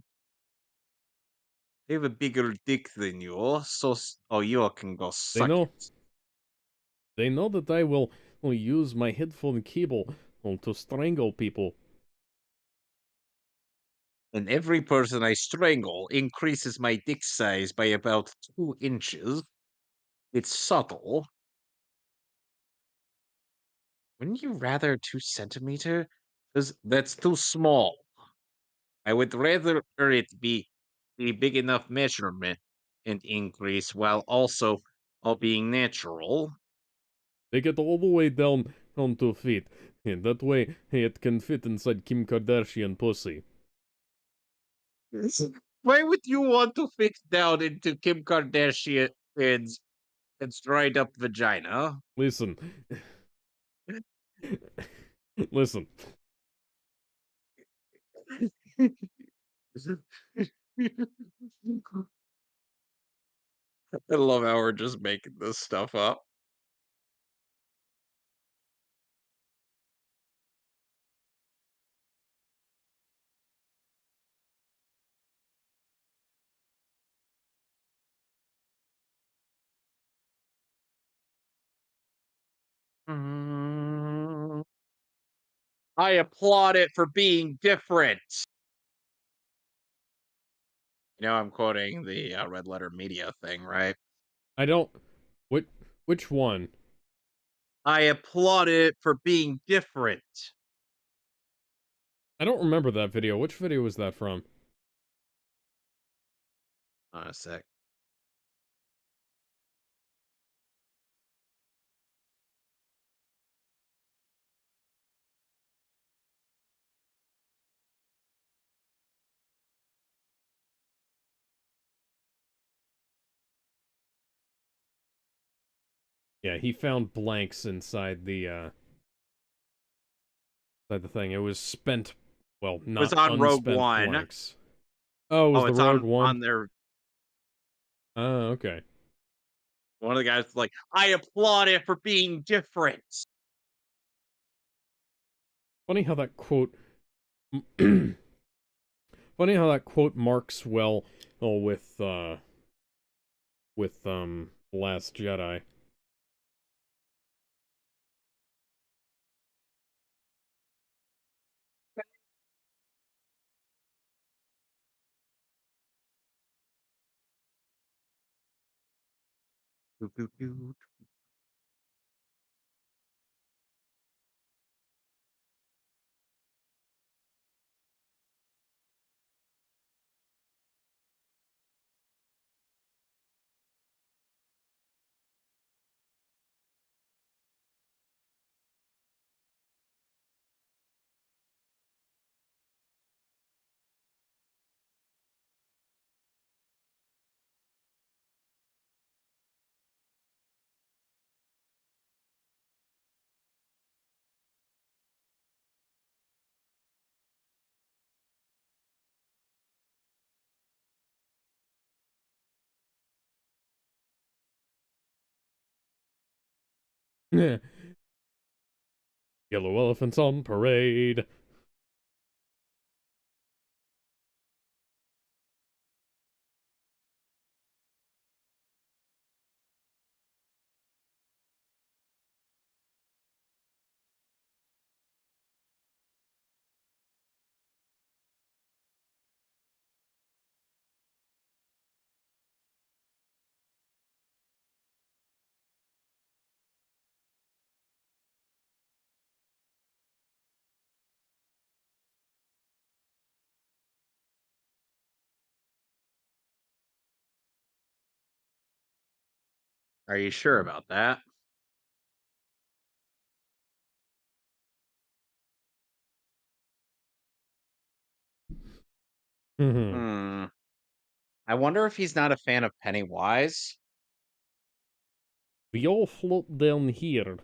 S1: I have a bigger dick than you, so oh you can go
S2: They
S1: suck
S2: know
S1: it.
S2: they know that I will use my headphone cable to strangle people.
S1: And every person I strangle increases my dick size by about 2 inches. It's subtle. Wouldn't you rather 2 centimeter? Because that's too small. I would rather it be a big enough measurement and increase while also all being natural.
S2: They get all the way down on 2 feet. And that way it can fit inside Kim Kardashian pussy.
S1: Yes. Why would you want to fit down into Kim Kardashian's dried up vagina?
S2: Listen. Listen.
S1: I love how we're just making this stuff up. Mm, I applaud it for being different. I'm quoting the Red Letter Media thing, right?
S2: I don't. What? Which one?
S1: I applaud it for being different.
S2: I don't remember that video. Which video was that from?
S1: On a sec.
S2: Yeah, he found blanks inside the thing. It was spent, well,
S1: It was
S2: not
S1: on Rogue
S2: unspent
S1: One.
S2: blanks. Oh, it was
S1: Oh,
S2: the
S1: it's
S2: Rogue
S1: on
S2: One?
S1: their
S2: Oh, okay.
S1: one of the guys is like, I applaud it for being different.
S2: Funny how that quote funny how that quote marks well with The Last Jedi.
S1: Doo, doo, doo.
S2: Yellow elephants on parade.
S1: Are you sure about that?
S2: Mhm.
S1: Hmm. I wonder if he's not a fan of Pennywise.
S2: We all float down here.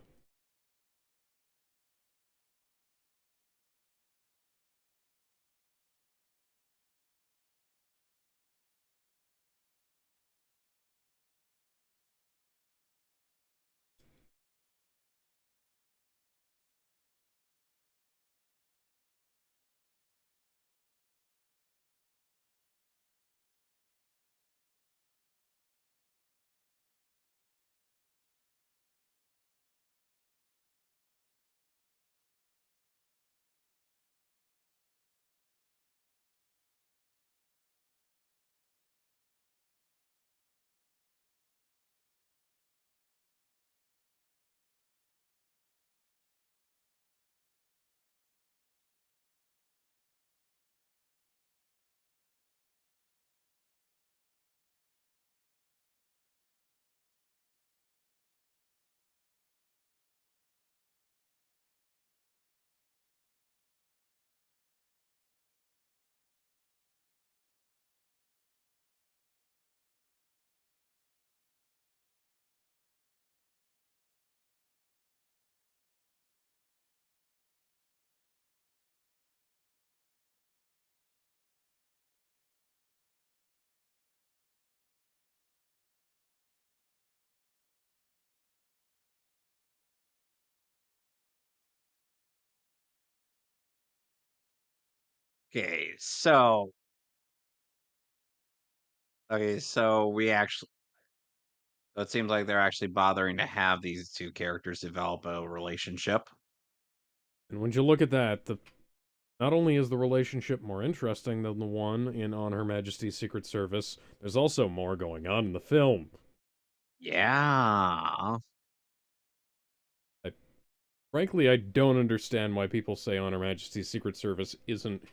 S1: Okay, so we actually it seems like they're actually bothering to have these two characters develop a relationship.
S2: And when you look at that, the Not only is the relationship more interesting than the one in On Her Majesty's Secret Service, there's also more going on in the film.
S1: Yeah.
S2: I, frankly, I don't understand why people say On Her Majesty's Secret Service isn't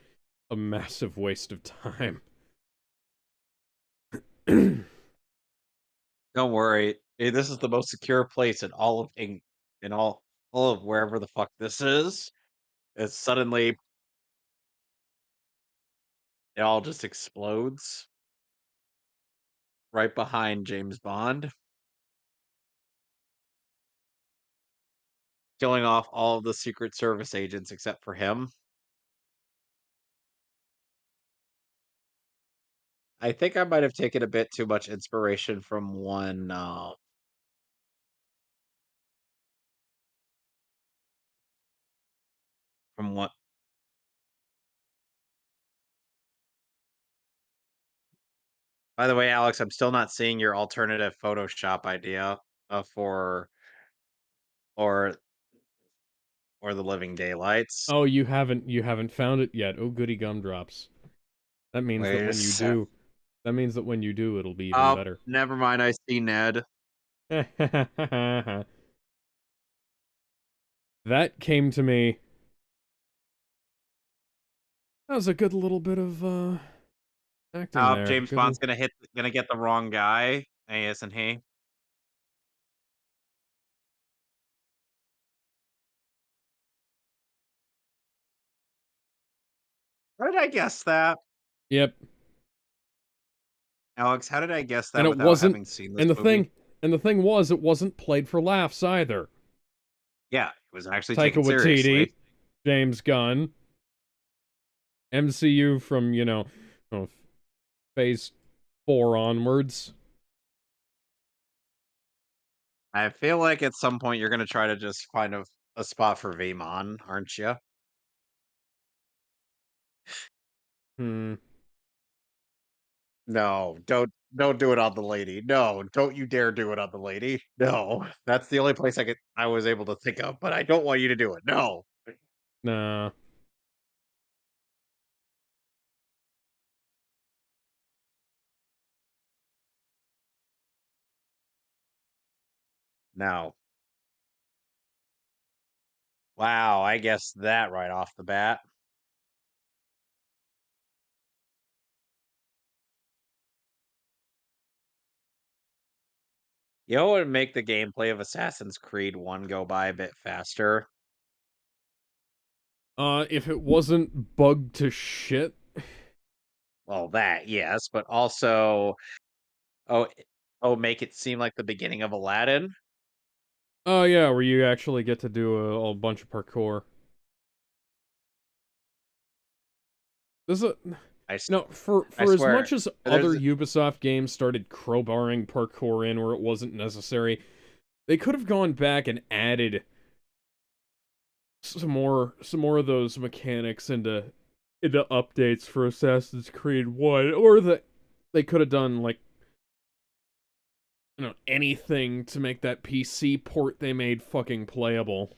S2: a massive waste of time.
S1: Don't worry. Hey, this is the most secure place in all of in all of wherever the fuck this is. It suddenly it all just explodes right behind James Bond, killing off all of the Secret Service agents except for him. I think I might have taken a bit too much inspiration from what. By the way, Alex, I'm still not seeing your alternative Photoshop idea for or or the Living Daylights.
S2: Oh, you haven't found it yet. Oh, goody gumdrops. That means that
S1: Wait a
S2: when you
S1: sec.
S2: do, that means that when you do, it'll be even
S1: Oh,
S2: better.
S1: never mind. I see Ned.
S2: That came to me. That was a good little bit of acting there.
S1: James
S2: Good.
S1: Bond's gonna get the wrong guy. Hey, isn't he? How did I guess that?
S2: Yep.
S1: Alex, how did I guess
S2: And
S1: that
S2: it
S1: without
S2: wasn't.
S1: having seen this
S2: And the
S1: movie?
S2: thing. And the thing was, it wasn't played for laughs either.
S1: Yeah, it was actually
S2: Taika
S1: taken seriously.
S2: Waititi, James Gunn, MCU from oh, Phase 4 onwards.
S1: I feel like at some point you're gonna try to just find a spot for Vaemon, aren't you?
S2: Hmm.
S1: No, don't do it on the lady. No, don't you dare do it on the lady. No, that's the only place I was able to think of, but I don't want you to do it. No,
S2: Nah.
S1: no. Wow, I guess that right off the bat. You know what would make the gameplay of Assassin's Creed 1 go by a bit faster?
S2: If it wasn't bugged to shit.
S1: Well, that, yes, but also, oh, make it seem like the beginning of Aladdin?
S2: Oh yeah, where you actually get to do a bunch of parkour. This is a
S1: I, s-
S2: no for
S1: I
S2: as
S1: swear.
S2: much as other
S1: There's
S2: Ubisoft games started crowbarring parkour in where it wasn't necessary, they could have gone back and added some more of those mechanics into updates for Assassin's Creed 1, or they could have done like anything to make that PC port they made fucking playable.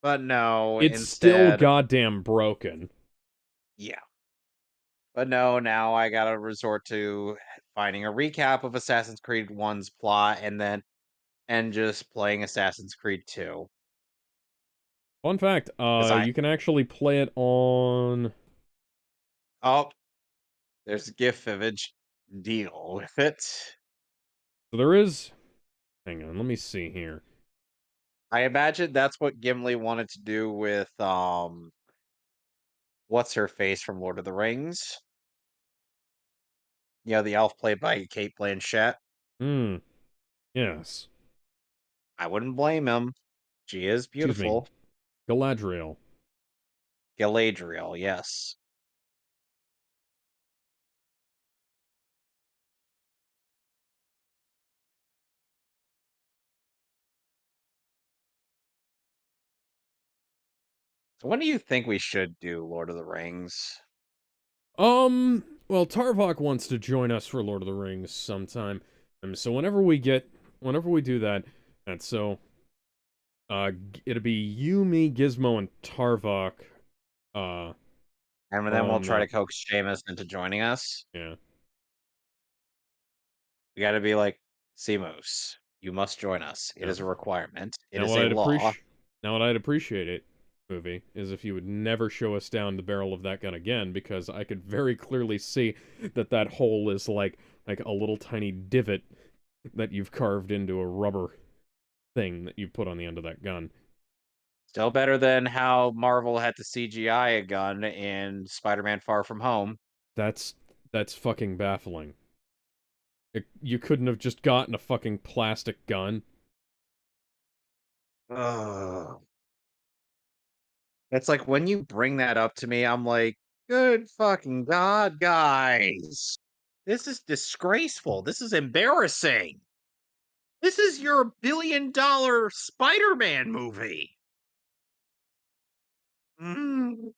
S1: but no,
S2: It's still
S1: instead,
S2: goddamn broken.
S1: yeah. But no, now I gotta resort to finding a recap of Assassin's Creed 1's plot and just playing Assassin's Creed 2.
S2: Fun fact,
S1: Because
S2: you can actually play it on.
S1: oh, there's a GIF image. Deal with it.
S2: So there is. Hang on, let me see here.
S1: I imagine that's what Gimli wanted to do with what's her face from Lord of the Rings? The elf played by Kate Blanchett.
S2: Hmm. Yes.
S1: I wouldn't blame him. She is
S2: Excuse me.
S1: beautiful.
S2: Galadriel.
S1: Galadriel, yes. So when do you think we should do Lord of the Rings?
S2: Well, Tarvok wants to join us for Lord of the Rings sometime. So whenever we do that, and so, it'll be you, me, Gizmo, and Tarvok uh,
S1: And then we'll
S2: from
S1: try
S2: the
S1: to coax Seamus into joining us.
S2: yeah.
S1: We gotta be like, "Seamus, you must join us. It
S2: Now,
S1: is a requirement. It
S2: now
S1: is
S2: what
S1: a
S2: I'd
S1: law."
S2: appreciate now what I'd appreciate it, movie, is if you would never show us down the barrel of that gun again, because I could very clearly see that that hole is like a little tiny divot that you've carved into a rubber thing that you put on the end of that gun.
S1: Still better than how Marvel had to CGI a gun in Spider-Man: Far From Home.
S2: That's that's fucking baffling. You couldn't have just gotten a fucking plastic gun.
S1: Ugh. It's like when you bring that up to me, I'm like, "Good fucking god, guys. This is disgraceful. This is embarrassing. This is your billion-dollar Spider-Man movie." Mm.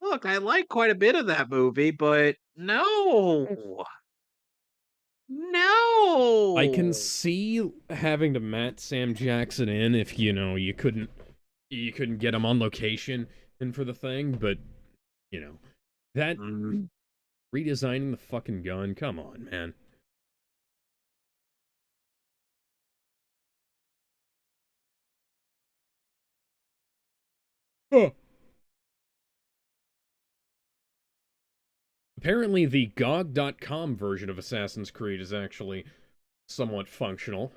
S1: Look, I like quite a bit of that movie, but no.
S2: I can
S1: No.
S2: see having to Matt Sam Jackson in if you couldn't get him on location and for the thing, but you know that
S1: Mm.
S2: redesigning the fucking gun. Come on, man. Huh. Apparently, the GOG.com version of Assassin's Creed is actually somewhat functional,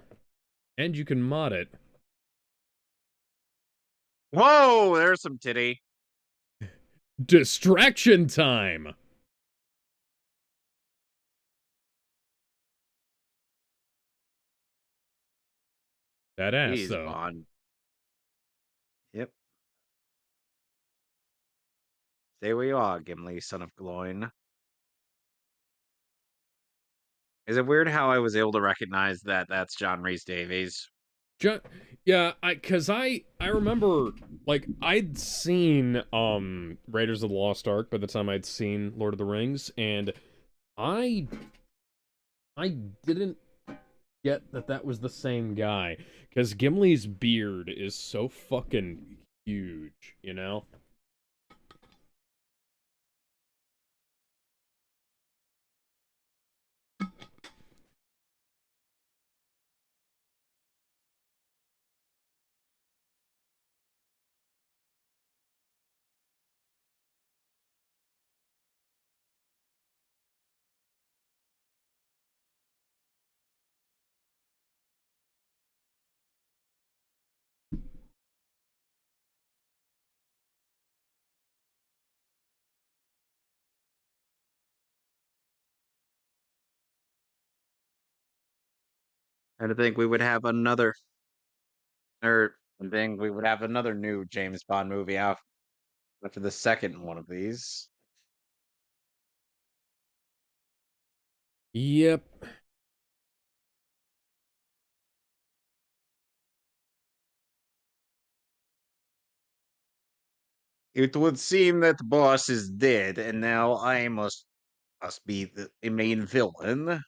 S2: and you can mod it.
S1: Whoa, there's some titty.
S2: Distraction time! That ass,
S1: Jeez,
S2: though.
S1: Bond. Yep. There we are, Gimli, son of Gloin. Is it weird how I was able to recognize that that's John Rhys Davies?
S2: Ju- yeah, I remember like I'd seen Raiders of the Lost Ark by the time I'd seen Lord of the Rings, and I I didn't get that that was the same guy because Gimli's beard is so fucking huge, you know?
S1: And I think we would have another, or I think we would have another new James Bond movie out after the second one of these.
S2: Yep.
S1: It would seem that the boss is dead, and now I must be the main villain.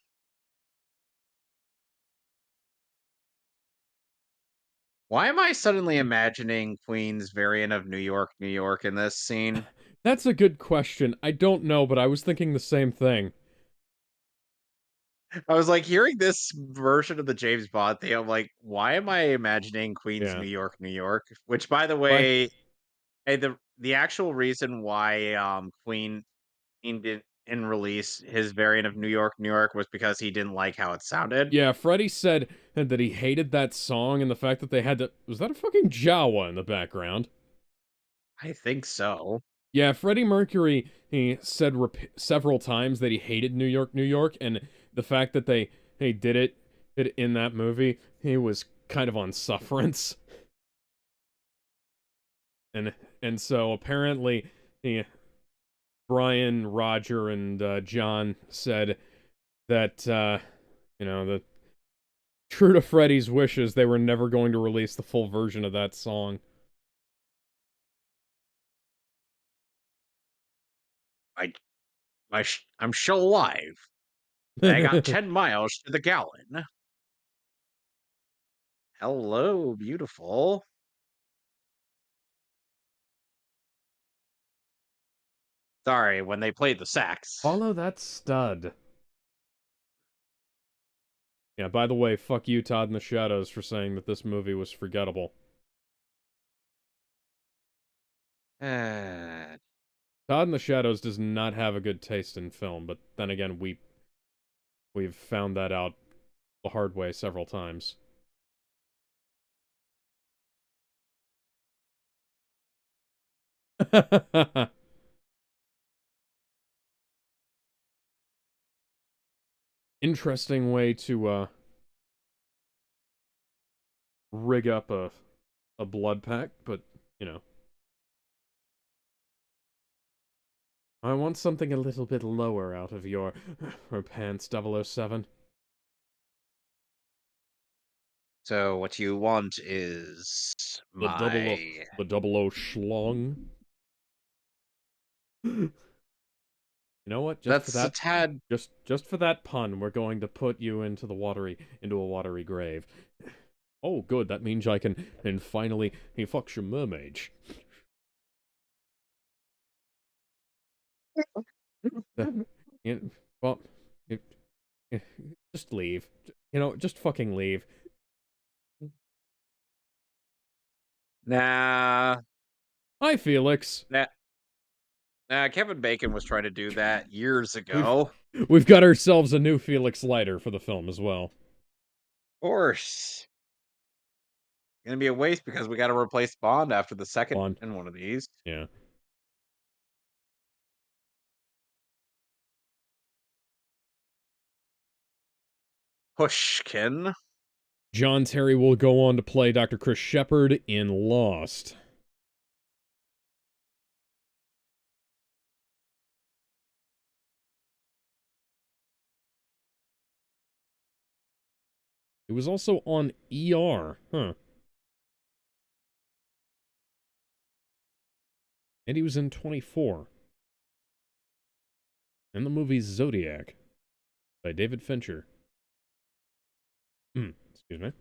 S1: Why am I suddenly imagining Queen's variant of New York, New York in this scene?
S2: That's a good question. I don't know, but I was thinking the same thing.
S1: I was like hearing this version of the James Bond thing. I'm like, why am I imagining Queen's
S2: Yeah.
S1: New York, New York? Which, by the
S2: Why?
S1: way, hey, the actual reason why Queen didn't release his variant of New York, New York was because he didn't like how it sounded.
S2: Yeah, Freddie said that he hated that song and the fact that they had to. Was that a fucking Jawa in the background?
S1: I think so.
S2: Yeah, Freddie Mercury, he said several times that he hated New York, New York, and the fact that they did it in that movie, he was kind of on sufferance. And and so apparently, he, Brian, Roger, and John said that that true to Freddie's wishes, they were never going to release the full version of that song.
S1: I I'm still alive. And I got 10 miles to the gallon. Hello, beautiful. Sorry, when they played the sax.
S2: Follow that stud. Yeah, by the way, fuck you, Todd in the Shadows, for saying that this movie was forgettable.
S1: Eh,
S2: Todd in the Shadows does not have a good taste in film, but then again, we've found that out the hard way several times. Interesting way to rig up a blood pack, but you know. I want something a little bit lower out of your pants, 007.
S1: so what you want is
S2: The double O,
S1: my
S2: the double O schlong. You know what? Just for
S1: that's a
S2: that,
S1: tad
S2: just for that pun, we're going to put you into a watery grave. Oh, good. That means I can, and finally, he fucks your mermaid. You, well, it, eh, just leave. You know, just fucking leave.
S1: nah
S2: Hi, Felix.
S1: nah Kevin Bacon was trying to do that years
S2: We've
S1: ago.
S2: we've got ourselves a new Felix Leiter for the film as well.
S1: Of course. Gonna be a waste because we gotta replace Bond after the second
S2: On,
S1: in one of these.
S2: yeah.
S1: Pushkin.
S2: John Terry will go on to play Dr. Chris Shepard in Lost. It was also on ER, huh? And he was in 24. And the movie Zodiac by David Fincher. Excuse me.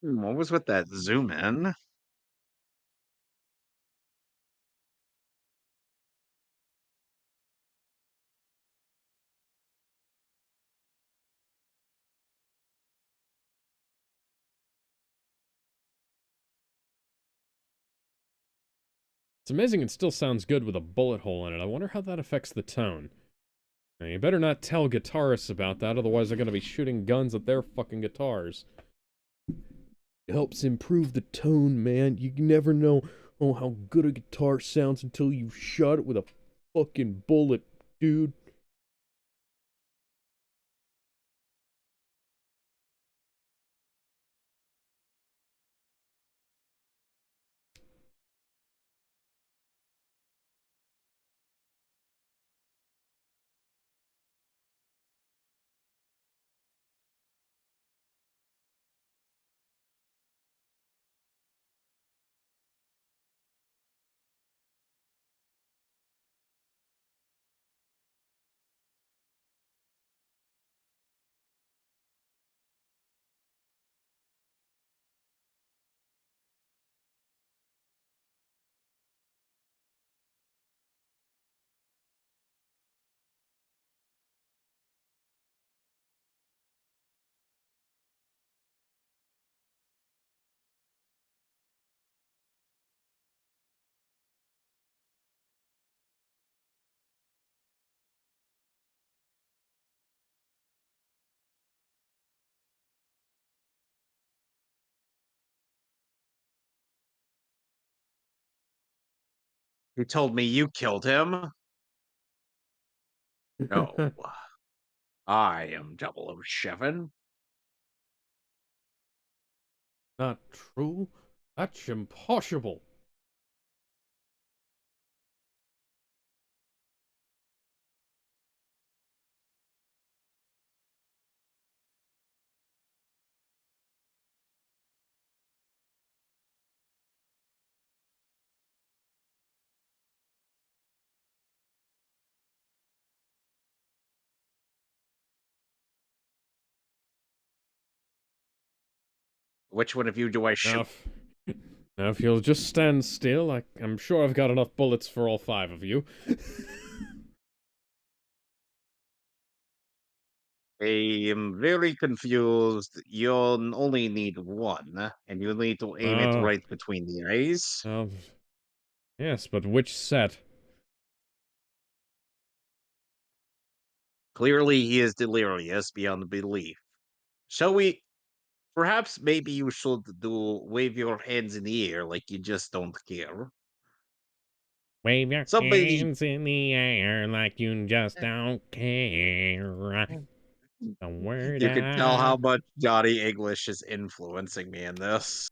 S1: What was with that zoom in?
S2: It's amazing it still sounds good with a bullet hole in it. I wonder how that affects the tone. Now, you better not tell guitarists about that, otherwise they're going to be shooting guns at their fucking guitars. It helps improve the tone, man. You never know how good a guitar sounds until you shot it with a fucking bullet, dude.
S1: He told me you killed him. No, I am 007.
S2: Not true? That's impossible.
S1: Which one of you do I
S2: Now,
S1: shoot?
S2: if you'll just stand still, I'm sure I've got enough bullets for all 5 of you.
S1: I am very confused. You'll only need one, and you need to aim it
S2: Oh,
S1: right between the eyes.
S2: um, yes, but which set?
S1: Clearly, he is delirious beyond belief. Shall we? Perhaps maybe you should do wave your hands in the air like you just don't care.
S2: Wave your
S1: Somebody,
S2: hands in the air like you just don't care. The word
S1: you can tell how
S2: I...
S1: much Johnny English is influencing me in this.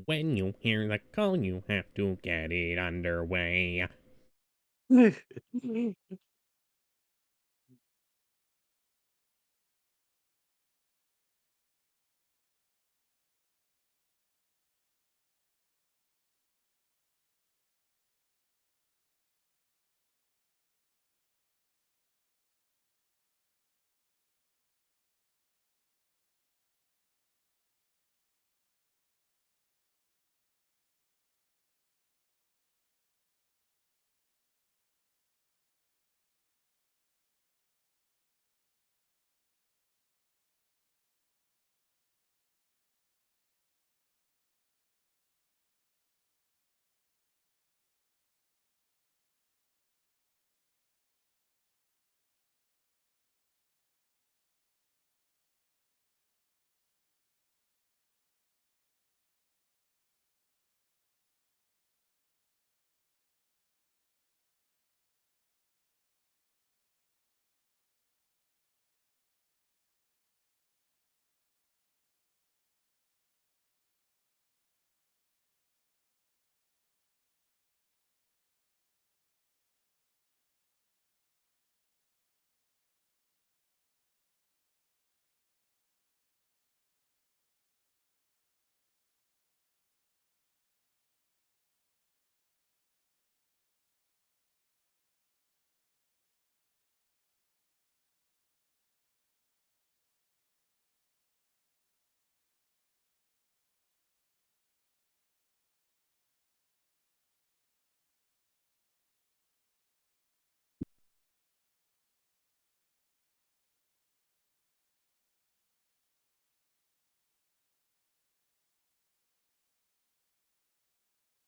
S2: When you hear the call, you have to get it underway.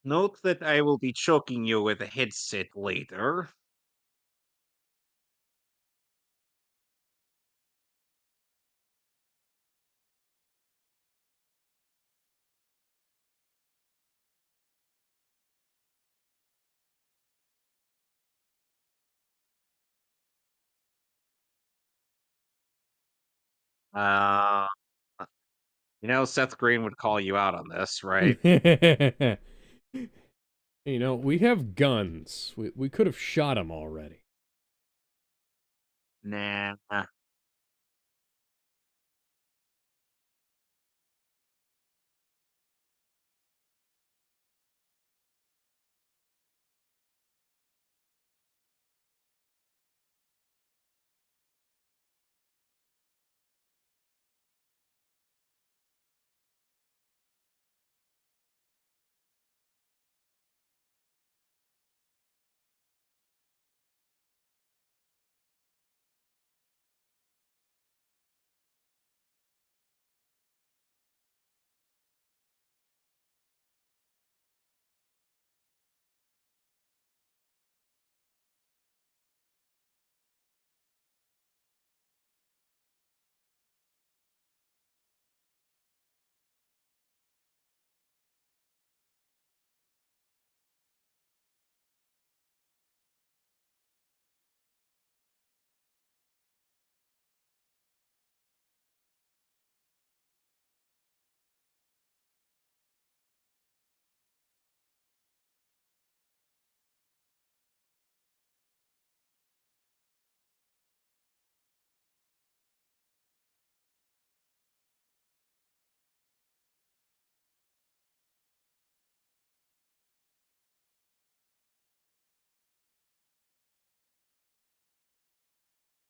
S1: Note that I will be choking you with a headset later. Uh, Seth Green would call you out on this, right?
S2: We have guns. We could have shot him already.
S1: Nah.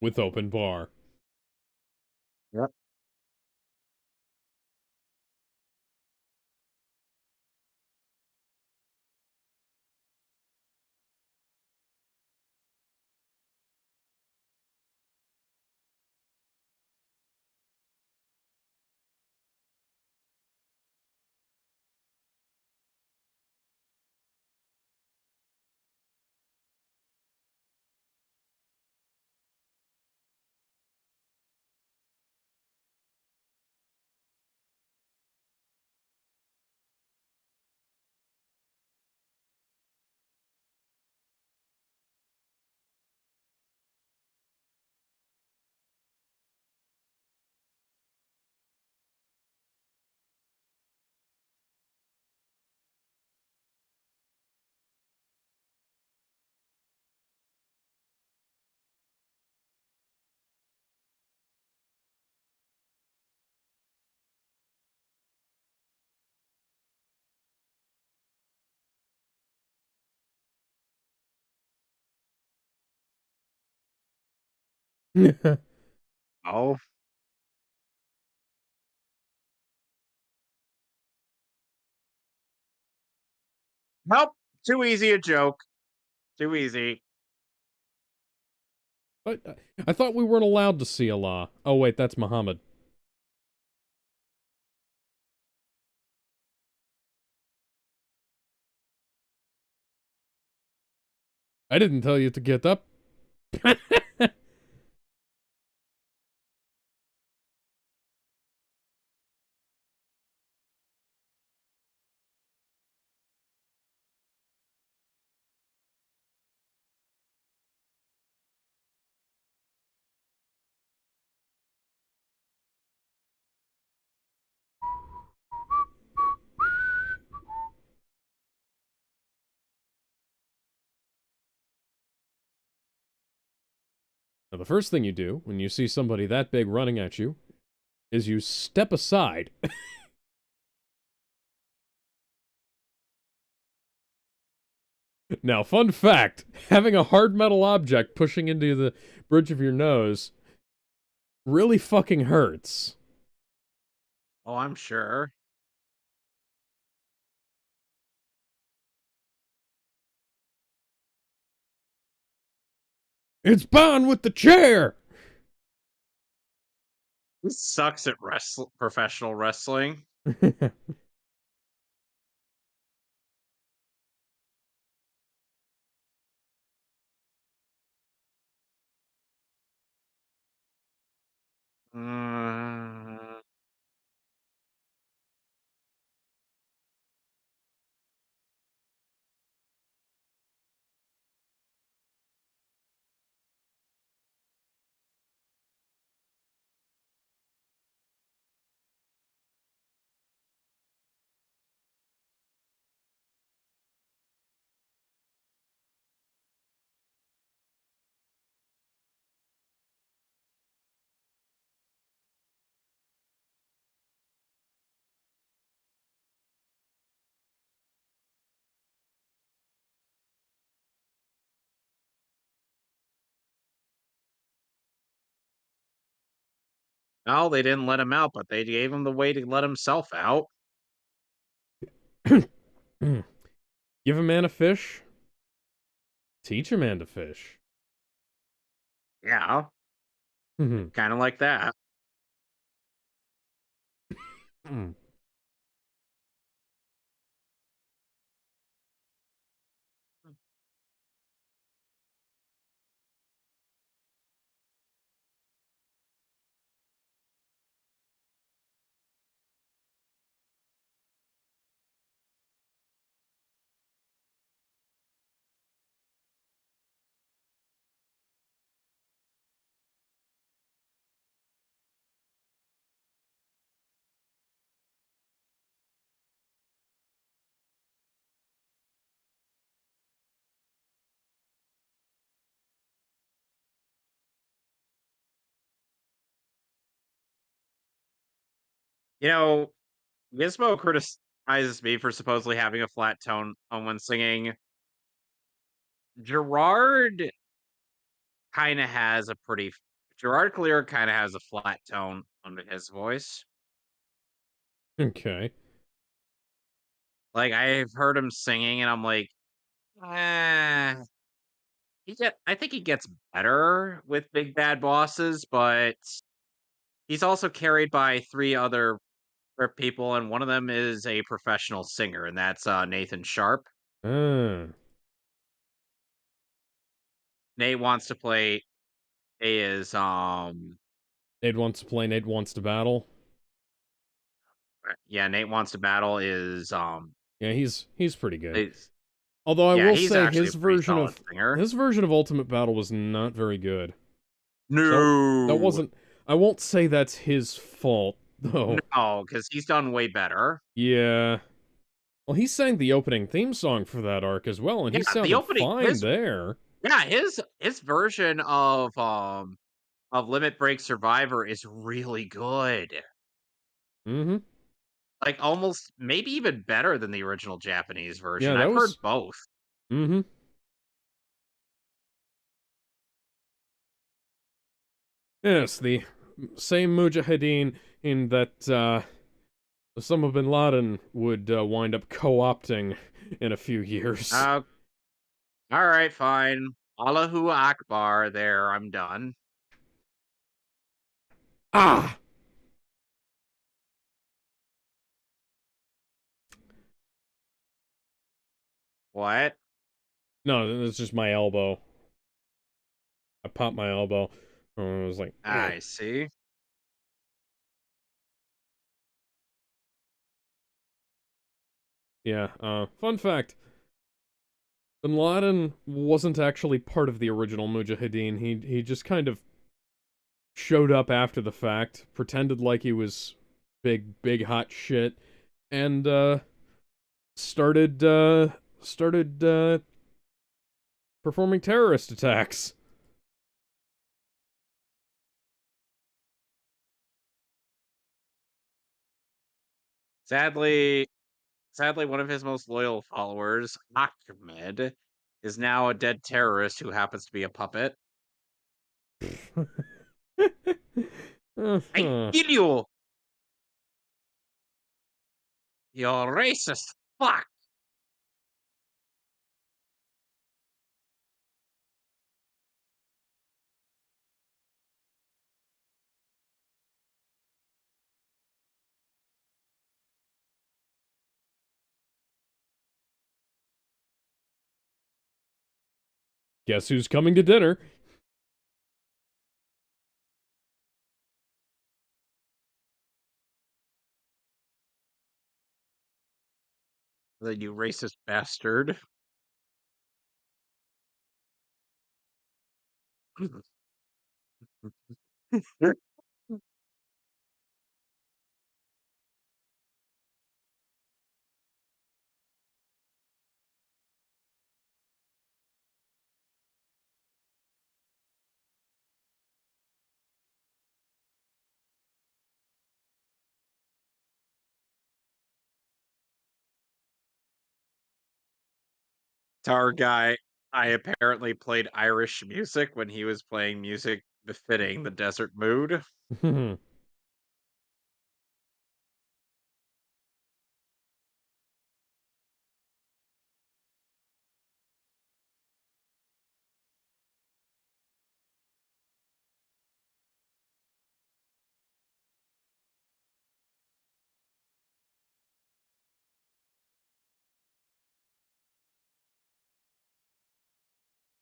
S2: With open bar.
S1: Yep. Oh, nope. Too easy a joke. Too easy.
S2: But I thought we weren't allowed to see Allah. Oh wait, that's Muhammad. I didn't tell you to get up. Now, the first thing you do when you see somebody that big running at you is you step aside. Now, fun fact, having a hard metal object pushing into the bridge of your nose really fucking hurts.
S1: Oh, I'm sure.
S2: It's bound with the chair!
S1: Who sucks at professional wrestling? Mm, no, they didn't let him out, but they gave him the way to let himself out.
S2: Give a man a fish, teach a man to fish.
S1: Yeah, kind of like that. You know, Gizmo criticizes me for supposedly having a flat tone on when singing. Gerard kind of has a pretty. Gerard Clear kind of has a flat tone under his voice.
S2: Okay.
S1: Like I've heard him singing, and I'm like, eh. I think he gets better with big bad bosses, but he's also carried by three other people, and one of them is a professional singer, and that's Nathan Sharp.
S2: Ah.
S1: Nate wants to play is
S2: Nate wants to play, Nate wants to battle.
S1: yeah, Nate wants to battle
S2: Yeah, he's pretty good.
S1: is
S2: Although I
S1: yeah,
S2: will
S1: he's
S2: say
S1: actually a pretty solid singer.
S2: his version of Ultimate Battle was not very good. That
S1: No,
S2: wasn't I won't say that's his fault, though.
S1: no, because he's done way better.
S2: Yeah. Well, he sang the opening theme song for that arc as well, and
S1: Yeah,
S2: he
S1: the
S2: sounded
S1: opening
S2: fine there.
S1: his version of Limit Break Survivor is really good.
S2: Mm-hmm.
S1: Like almost maybe even better than the original Japanese
S2: Yeah,
S1: version.
S2: that
S1: I've heard
S2: was
S1: both.
S2: mm-hmm. Yes, the same Mujahideen in that Osama bin Laden would wind up co-opting in a few years.
S1: Uh, all right, fine. Allahu Akbar. There, I'm done.
S2: Ah!
S1: What?
S2: No, that's just my elbow. I popped my elbow. I was like, "Ugh."
S1: I see.
S2: Yeah. Fun fact: Bin Laden wasn't actually part of the original Mujahideen. He just kind of showed up after the fact, pretended like he was big hot shit, and started performing terrorist attacks.
S1: Sadly, sadly, one of his most loyal followers, Ahmed, is now a dead terrorist who happens to be a puppet. I
S2: Uh-huh.
S1: kill you, you racist fuck.
S2: Guess who's coming to dinner?
S1: You racist bastard. Our guy, I apparently played Irish music when he was playing music befitting the desert mood.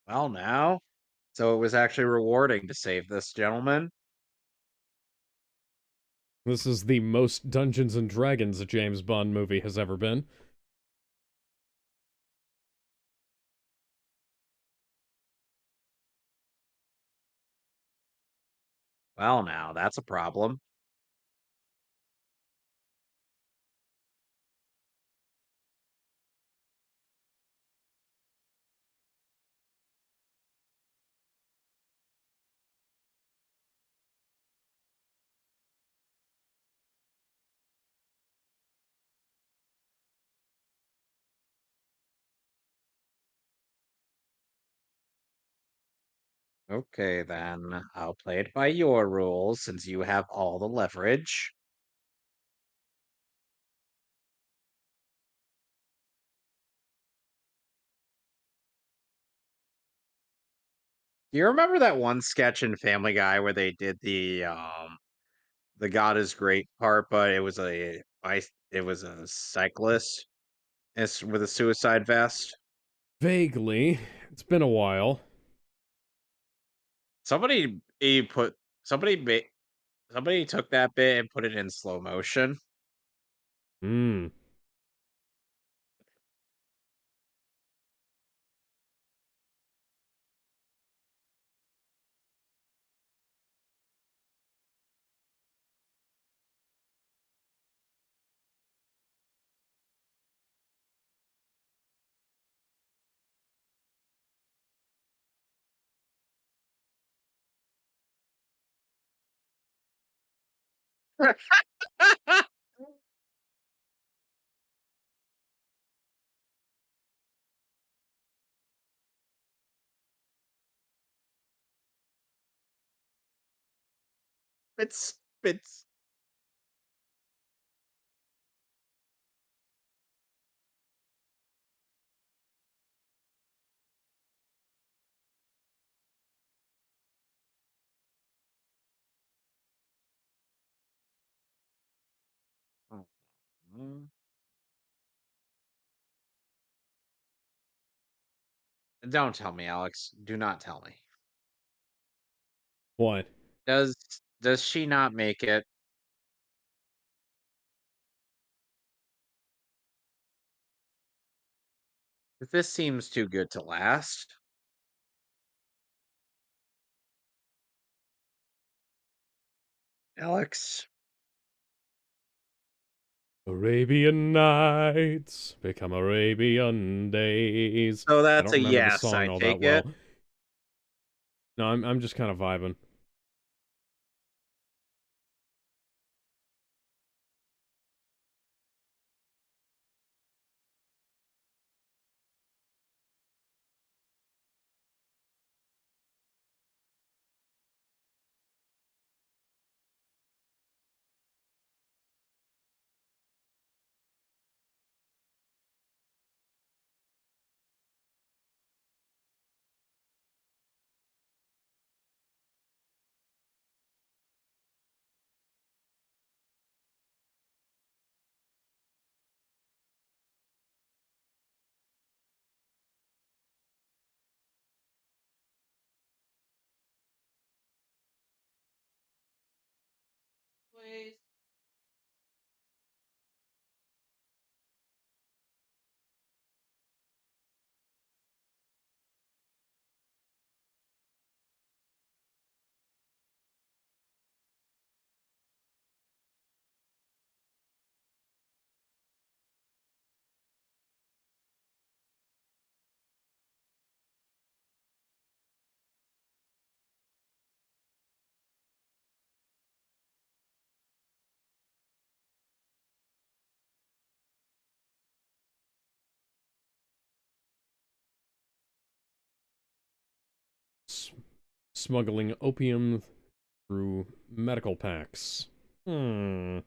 S1: Well, now, so it was actually rewarding to save this gentleman.
S2: This is the most Dungeons and Dragons a James Bond movie has ever been.
S1: Well, now that's a problem. Okay, then I'll play it by your rules since you have all the leverage. Do you remember that one sketch in Family Guy where they did the God is great part, but it was a cyclist with a suicide vest?
S2: Vaguely. It's been a while.
S1: Somebody he put somebody ma- somebody took that bit and put it in slow motion.
S2: Hmm.
S1: It's oh, mm. Don't tell me, Alex. Do not tell me.
S2: What?
S1: Does does she not make it? This seems too good to last. Alex.
S2: Arabian Nights become Arabian Days.
S1: So
S2: I
S1: that's
S2: don't
S1: a
S2: remember the
S1: yes,
S2: song
S1: I
S2: all that
S1: take it.
S2: well. No, I'm just kind of vibing. S- Smuggling opium through medical packs. Hmm.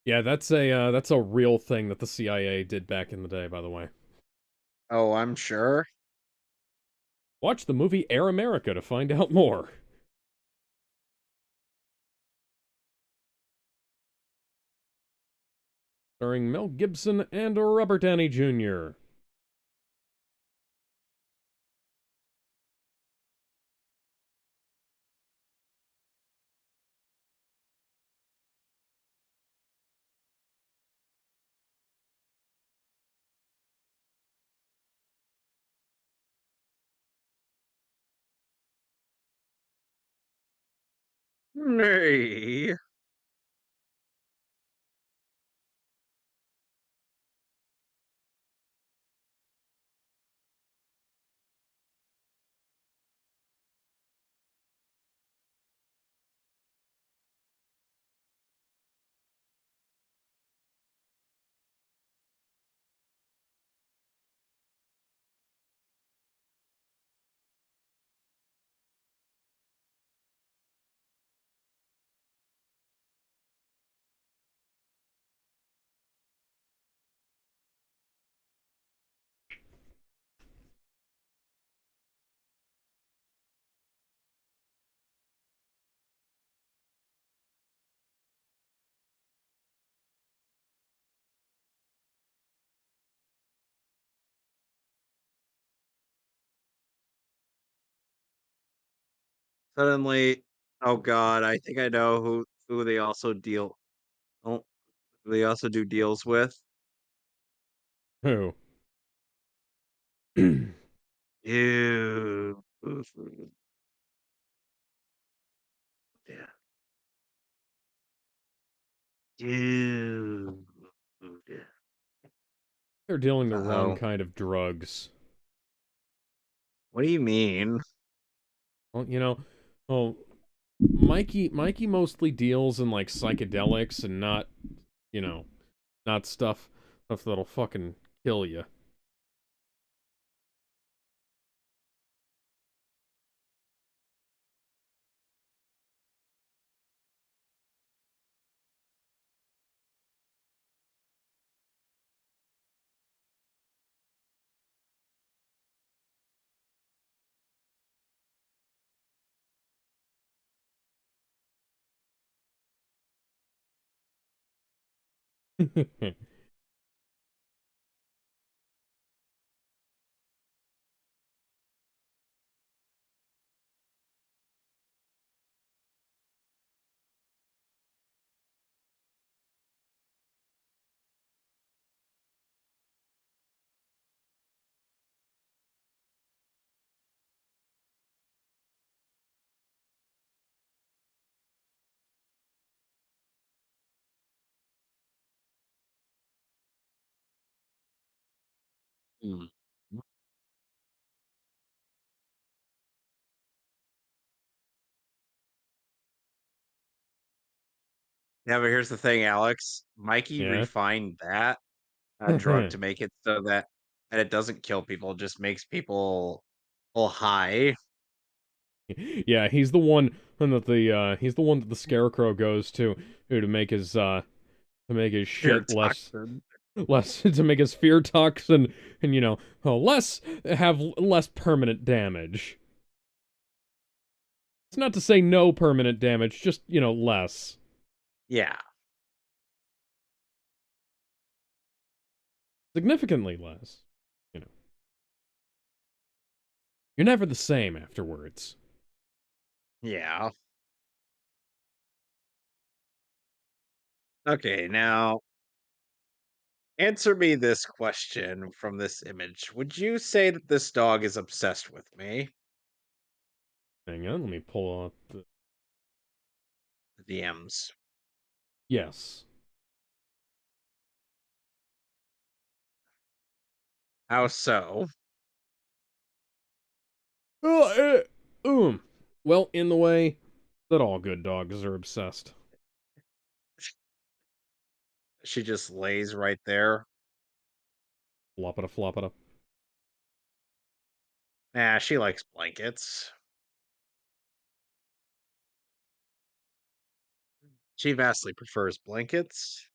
S2: Yeah, that's a real thing that the CIA did back in the day, by the way.
S1: Oh, I'm sure.
S2: Watch the movie Air America to find out more. Starring Mel Gibson and Robert Downey Jr.
S1: Nay. Suddenly, oh god, I think I know who they also deal oh, who they also do deals with.
S2: Who?
S1: Ew. Oof. Yeah. Dude.
S2: They're dealing the wrong
S1: Uh-oh.
S2: kind of drugs.
S1: What do you mean?
S2: Well, well, Mikey mostly deals in like psychedelics and not, you know, not stuff that'll fucking kill you.
S1: Hmm. Yeah, but here's the thing, Alex. Mikey
S2: Yeah.
S1: refined that drug to make it so that it doesn't kill people, it just makes people high.
S2: Yeah, he's the one that the Scarecrow goes to make his
S1: Pure
S2: shit
S1: toxin.
S2: less to make his fear toxin and less have less permanent damage. It's not to say no permanent damage, just less.
S1: Yeah.
S2: Significantly less. You know. You're never the same afterwards.
S1: Yeah. Okay, now answer me this question from this image. Would you say that this dog is obsessed with me?
S2: Hang on, let me pull out the
S1: The DMs.
S2: yes.
S1: How so?
S2: Oh, well, in the way that all good dogs are obsessed.
S1: She just lays right there.
S2: Floppita floppita.
S1: Nah, she likes blankets. She vastly prefers blankets.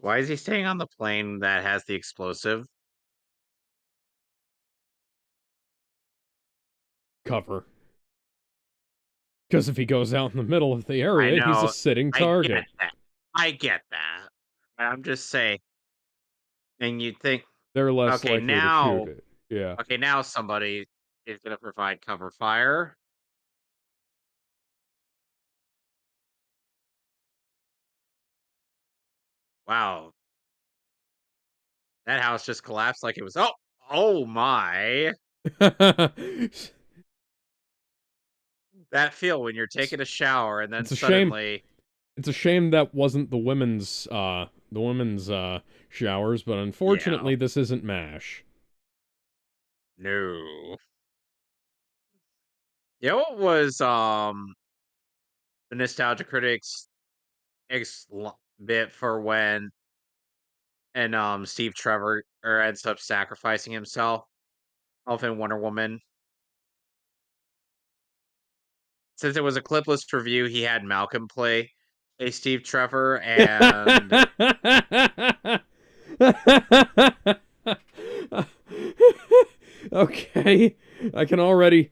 S1: Why is he staying on the plane that has the explosive?
S2: Cover. Because if he goes out in the middle of the
S1: I
S2: area, he's a
S1: know.
S2: sitting
S1: I get
S2: target.
S1: that. I get that. I'm just saying, and you'd think,
S2: They're less
S1: okay,
S2: likely to shoot
S1: now,
S2: it. Yeah.
S1: okay, now somebody is going to provide cover fire. Wow, that house just collapsed like it was. Oh, oh my!
S2: it's,
S1: That feel when you're taking a shower and then
S2: it's a shame.
S1: suddenly,
S2: It's a shame that wasn't the women's showers, but
S1: yeah,
S2: unfortunately this isn't MASH.
S1: no. You know what was the nostalgia critics bit for when and Steve Trevor ends up sacrificing himself off in Wonder Woman. since it was a clipless review, he had Malcolm play a Steve Trevor, and
S2: Okay. I can already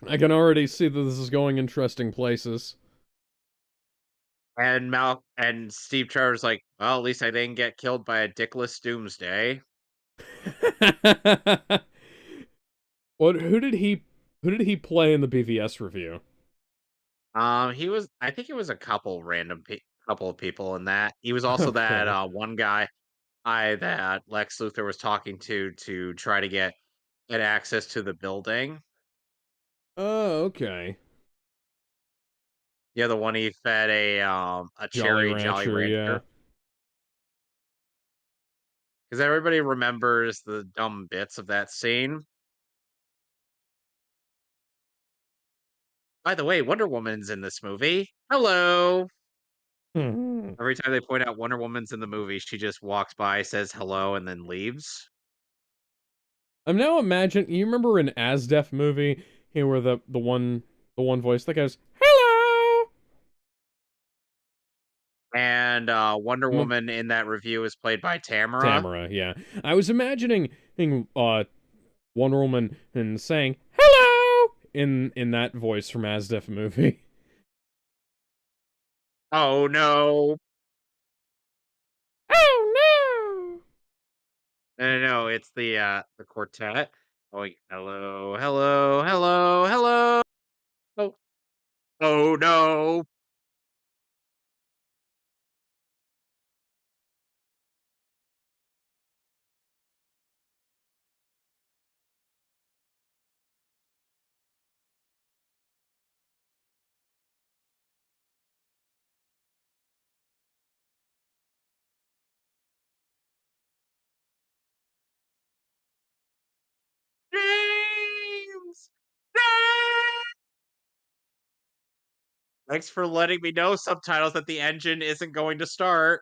S2: I can already see that this is going interesting places.
S1: and Steve Trevor's like, well, at least I didn't get killed by a dickless doomsday.
S2: What who did he play in the BVS review?
S1: He was, I think it was a couple couple of people in that. He was also that
S2: Okay.
S1: one guy that Lex Luthor was talking to try to get access to the building.
S2: Oh, okay.
S1: Yeah, the one he fed a
S2: Jolly
S1: cherry Jolly
S2: Rancher, yeah.
S1: Rancher. Because everybody remembers the dumb bits of that scene. By the way, Wonder Woman's in this movie. Hello.
S2: Hmm.
S1: Every time they point out Wonder Woman's in the movie, she just walks by, says hello, and then leaves.
S2: I'm now imagining. You remember an Asdef movie here where the one voice that goes hello.
S1: And Wonder
S2: M-
S1: Woman in that review is played by Tamara.
S2: Tamara, yeah. I was imagining Wonder Woman and saying hello in that voice from Asdef movie.
S1: Oh no.
S2: Oh
S1: No, no, no, it's the quartet. Going hello, hello, hello, hello. Oh, oh no. James! James! Thanks for letting me know, subtitles, that the engine isn't going to start.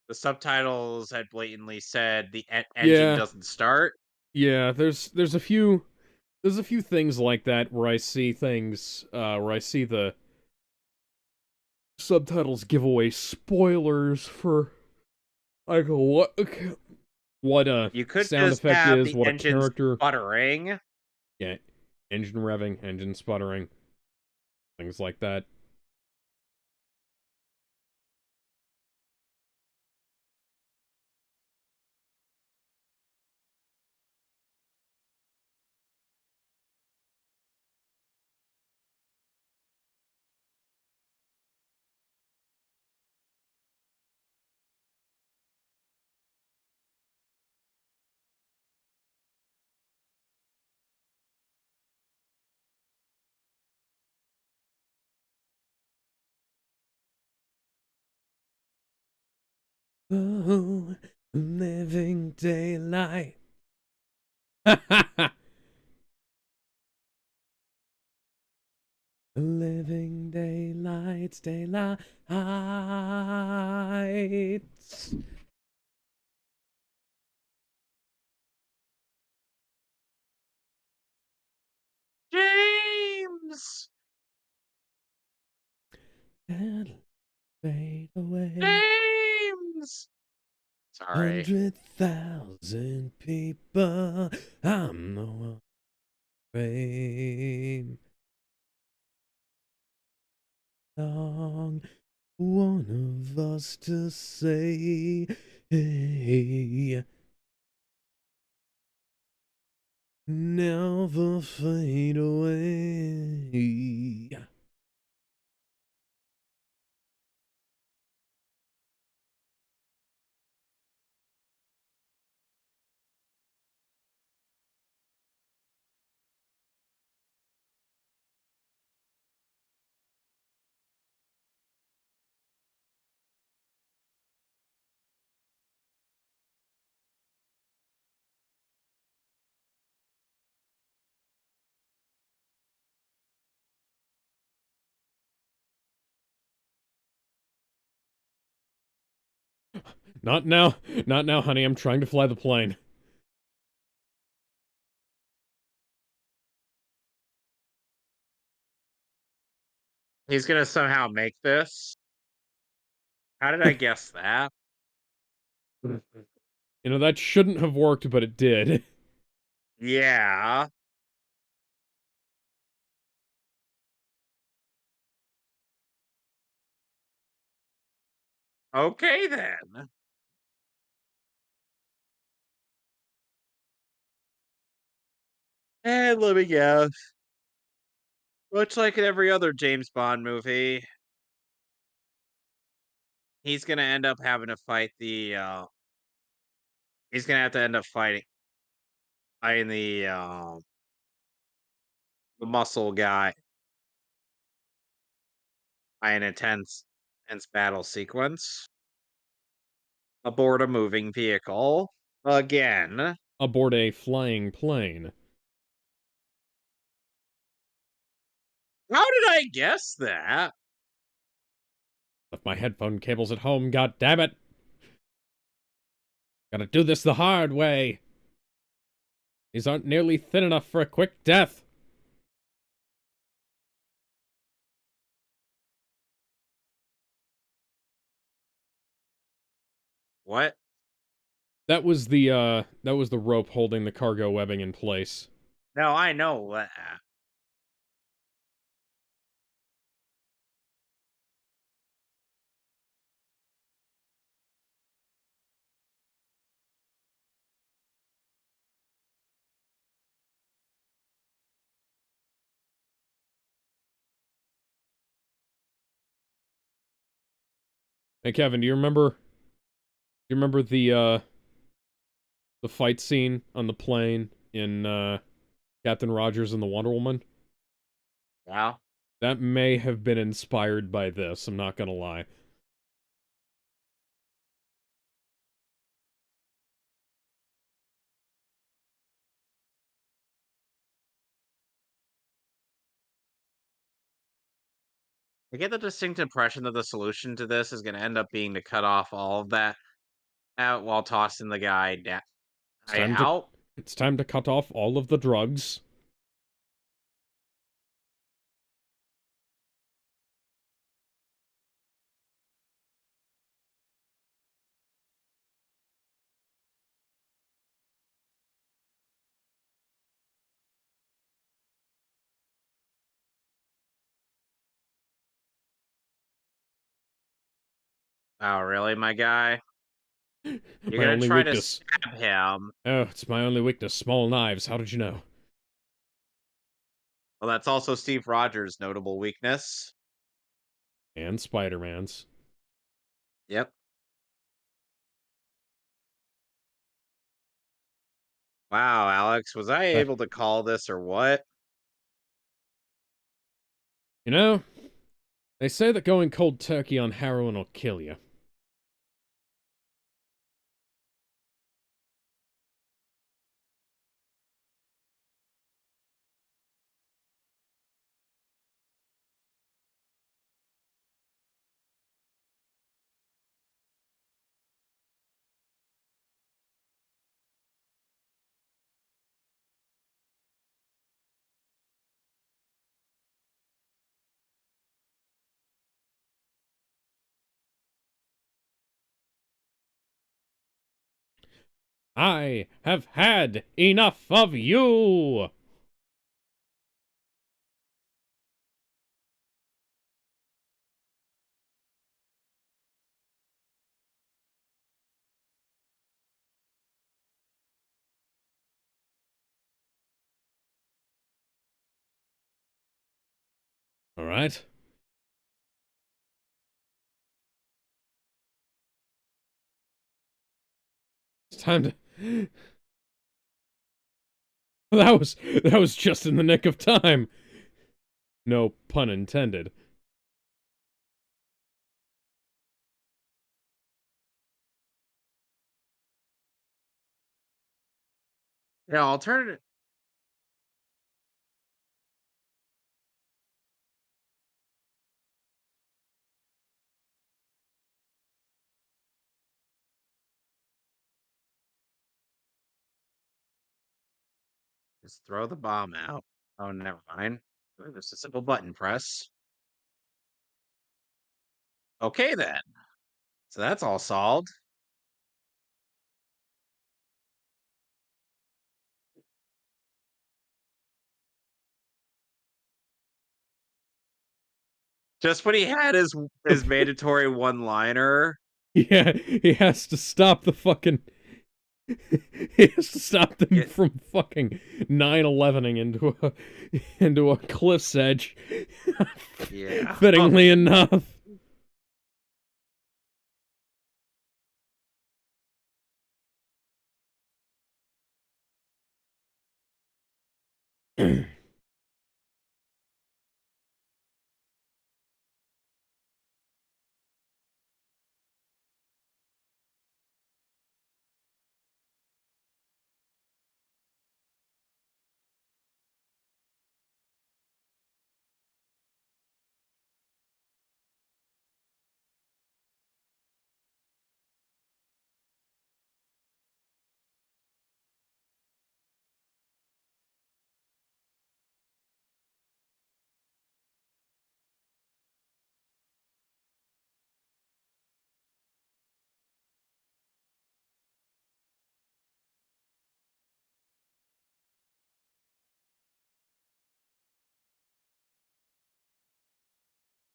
S1: The subtitles had blatantly said the engine
S2: yeah,
S1: doesn't start.
S2: yeah. There's a few things like that where I see things where I see the subtitles give away spoilers for like what a
S1: You could
S2: sound
S1: just
S2: effect
S1: have
S2: is,
S1: the
S2: what a
S1: engine
S2: character.
S1: sputtering.
S2: Yeah, engine revving, engine sputtering, things like that. Oh, living daylight. Living daylights, daylights.
S1: James!
S2: And fade away.
S1: James! Sorry.
S2: 100,000 people. I'm the one. Fame. Long. One of us to say, hey, never fade away. Not now, not now, honey. I'm trying to fly the plane.
S1: He's gonna somehow make this? How did I guess that?
S2: You know, that shouldn't have worked, but it did.
S1: Yeah. Okay then. And let me guess. Much like in every other James Bond movie, he's gonna end up having to fight he's gonna have to end up fighting the muscle guy by an intense battle sequence aboard a moving vehicle. Again.
S2: Aboard a flying plane.
S1: How did I guess that?
S2: Left my headphone cables at home, god damn it! Gotta do this the hard way. These aren't nearly thin enough for a quick death.
S1: What?
S2: That was the rope holding the cargo webbing in place.
S1: No, I know what.
S2: Hey Kevin, do you remember the fight scene on the plane in Captain Rogers and the Wonder Woman?
S1: Yeah.
S2: That may have been inspired by this, I'm not gonna lie.
S1: I get the distinct impression that the solution to this is going to end up being to cut off all of that out while tossing the
S2: It's
S1: guy
S2: time to
S1: out.
S2: it's time to cut off all of the drugs.
S1: Oh, really, my guy? You're
S2: My
S1: going to
S2: only
S1: try to
S2: weakness.
S1: stab him.
S2: Oh, it's my only weakness, small knives. How did you know?
S1: Well, that's also Steve Rogers' notable weakness.
S2: And Spider-Man's.
S1: Yep. Wow, Alex, was I
S2: But,
S1: able to call this or what?
S2: you know, they say that going cold turkey on heroin will kill you. I have had enough of you! Alright. It's time to... that was just in the nick of time. No pun intended.
S1: Yeah, alternative. Just throw the bomb out. Oh, never mind. Just a simple button press. Okay then. So that's all solved. Just when he had his mandatory one-liner.
S2: Yeah, he has to stop the fucking. He has to stop them
S1: Yeah,
S2: from fucking 9/11ing into a cliff's edge.
S1: yeah.
S2: Fittingly enough.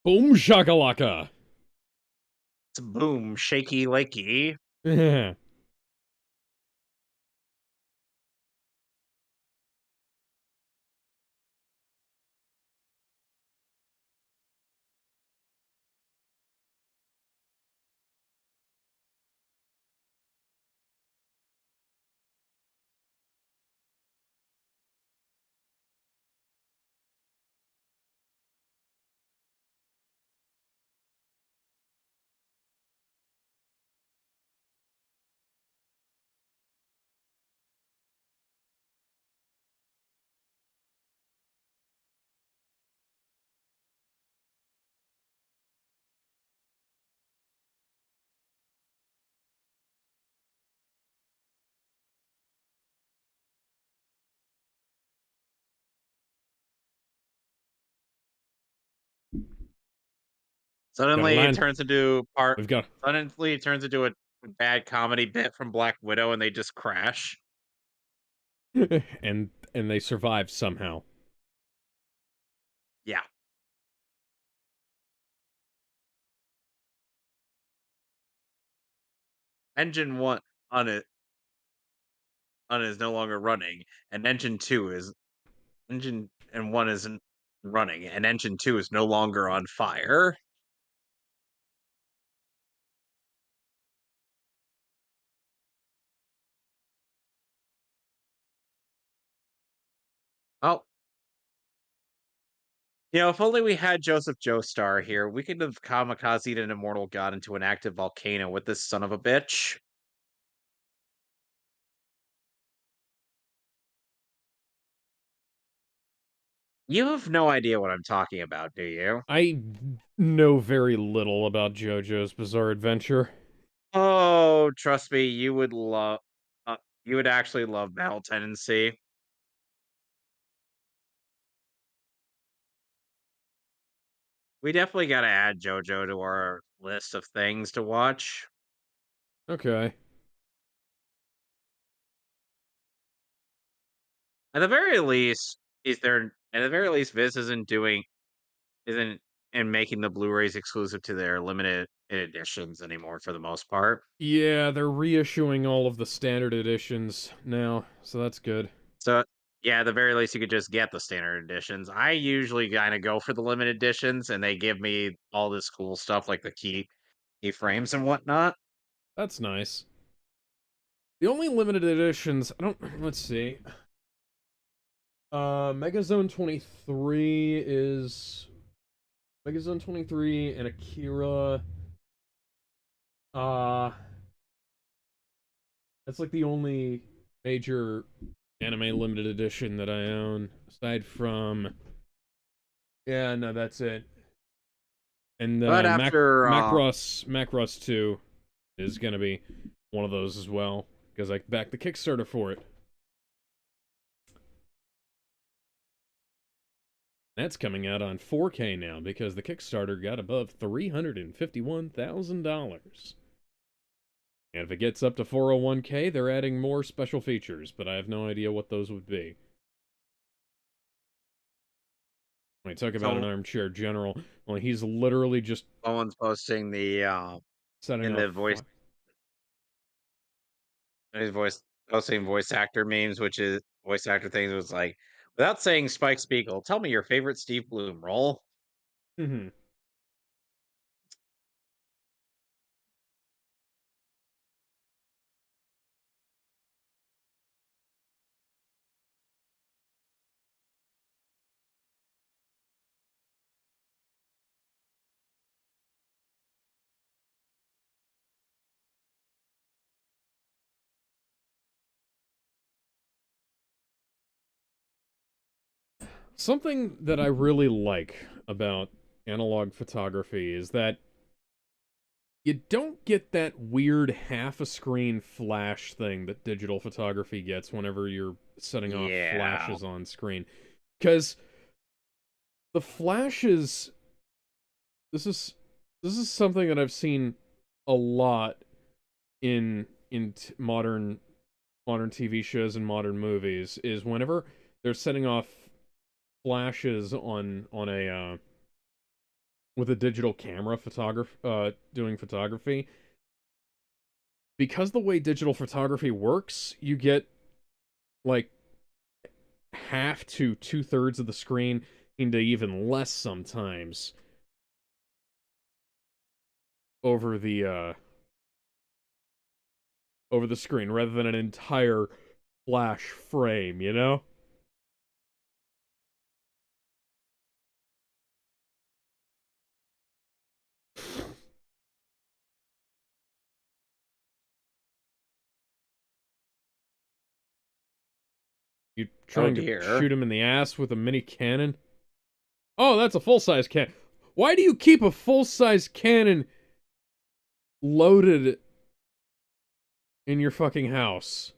S2: Boom shakalaka.
S1: It's boom, shaky lakey.
S2: Gotta
S1: Suddenly it
S2: land.
S1: turns into part.
S2: We've got.
S1: Suddenly it turns into a bad comedy bit from Black Widow, and they just crash.
S2: And they survive somehow.
S1: Yeah, engine one on it on it is no longer running, and engine and one isn't running, and engine two is no longer on fire. Oh, if only we had Joseph Joestar here, we could have kamikazed an immortal god into an active volcano with this son of a bitch. You have no idea what I'm talking about, do you?
S2: I know very little about JoJo's Bizarre Adventure.
S1: Oh, trust me, you would actually love Battle Tendency. We definitely got to add JoJo to our list of things to watch.
S2: Okay.
S1: At the very least, Viz isn't and making the Blu-rays exclusive to their limited editions anymore for the most part.
S2: Yeah, they're reissuing all of the standard editions now, so that's good.
S1: So yeah, at the very least, you could just get the standard editions. I usually kind of go for the limited editions, and they give me all this cool stuff like the keyframes and whatnot.
S2: That's nice. The only limited editions, I don't, let's see. Megazone 23 is Megazone 23 and Akira. Uh, that's like the only major anime limited edition that I own, aside from. Yeah, no, that's it. And
S1: But after
S2: Macross 2 is gonna be one of those as well because I backed the Kickstarter for it. That's coming out on 4K now because the Kickstarter got above $351,000. And if it gets up to 401K, they're adding more special features, but I have no idea what those would be. When I talk about an
S1: So
S2: armchair general, well, he's literally just
S1: someone's posting the
S2: setting
S1: in
S2: off.
S1: the his voice posting voice actor memes, which is voice actor things was like, without saying Spike Spiegel, tell me your favorite Steve Bloom role.
S2: Mhm. Something that I really like about analog photography is that you don't get that weird half a screen flash thing that digital photography gets whenever you're setting off
S1: Yeah.
S2: flashes on screen. Because the flashes, this is this is something that I've seen a lot in modern TV shows and modern movies is whenever they're setting off flashes on a with a digital camera doing photography, because the way digital photography works, you get like half to two-thirds of the screen into even less sometimes over the screen rather than an entire flash frame, you know? You
S1: Oh
S2: trying to
S1: dear.
S2: shoot him in the ass with a mini cannon? Oh, that's a full-size cannon. Why do you keep a full-size cannon loaded in your fucking house?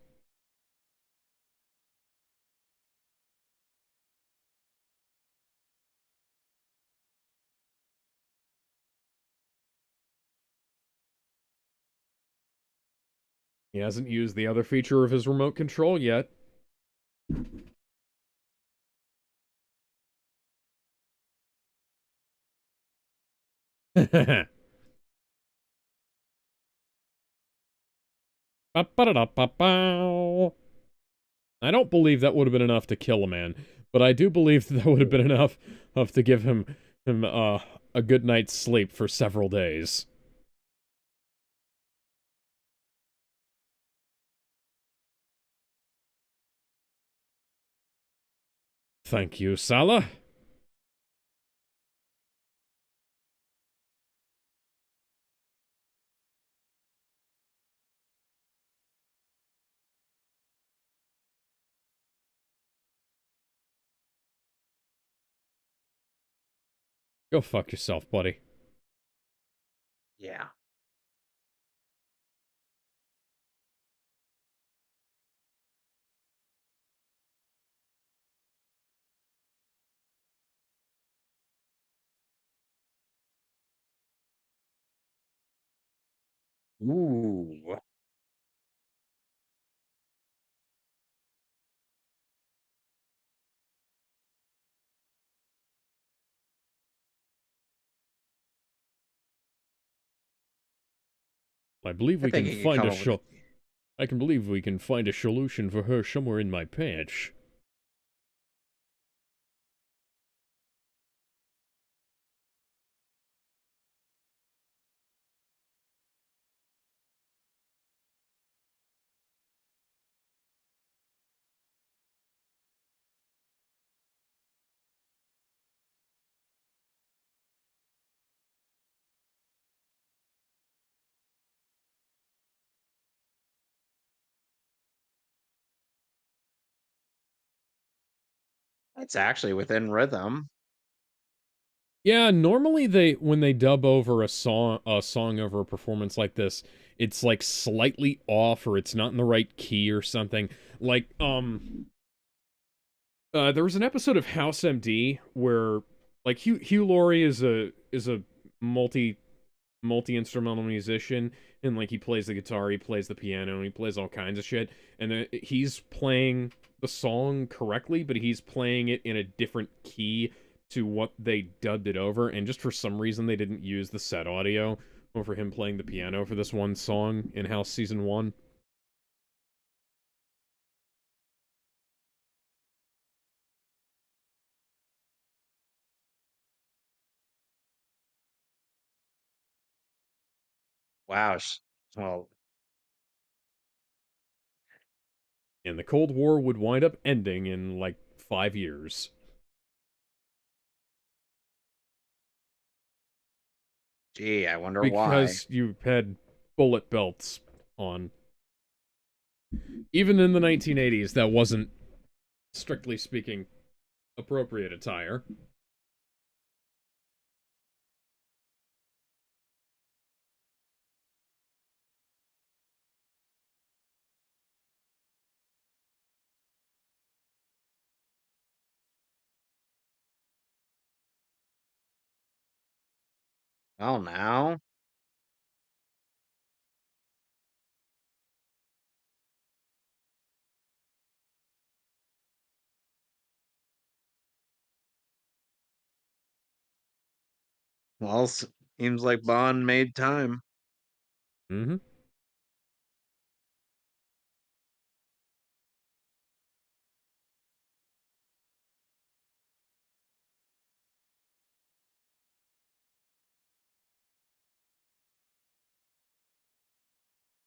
S2: He hasn't used the other feature of his remote control yet. I don't believe that would have been enough to kill a man, but I do believe that would have been enough to give him a good night's sleep for several days. Thank you, Salah. Go fuck yourself, buddy.
S1: Yeah. Ooh.
S2: I believe
S1: I
S2: we
S1: think
S2: can
S1: he could
S2: find
S1: come
S2: a
S1: up with
S2: I can believe we can find a solution for her somewhere in my patch.
S1: it's actually within rhythm.
S2: Yeah, normally they when they dub over a song over a performance like this, it's like slightly off or it's not in the right key or something. Like There was an episode of House MD where like Hugh Laurie is a multi multi-instrumental musician, and like he plays the guitar, he plays the piano, and he plays all kinds of shit, and then he's playing the song correctly, but he's playing it in a different key to what they dubbed it over, and just for some reason they didn't use the set audio over him playing the piano for this one song in House Season 1.
S1: Wow. Well,
S2: And the Cold War would wind up ending in like 5 years.
S1: gee, I wonder why.
S2: Because you had bullet belts on. Even in the 1980s, that wasn't, strictly speaking, appropriate attire.
S1: Well, now. Well, seems like Bond made time.
S2: Mm-hmm.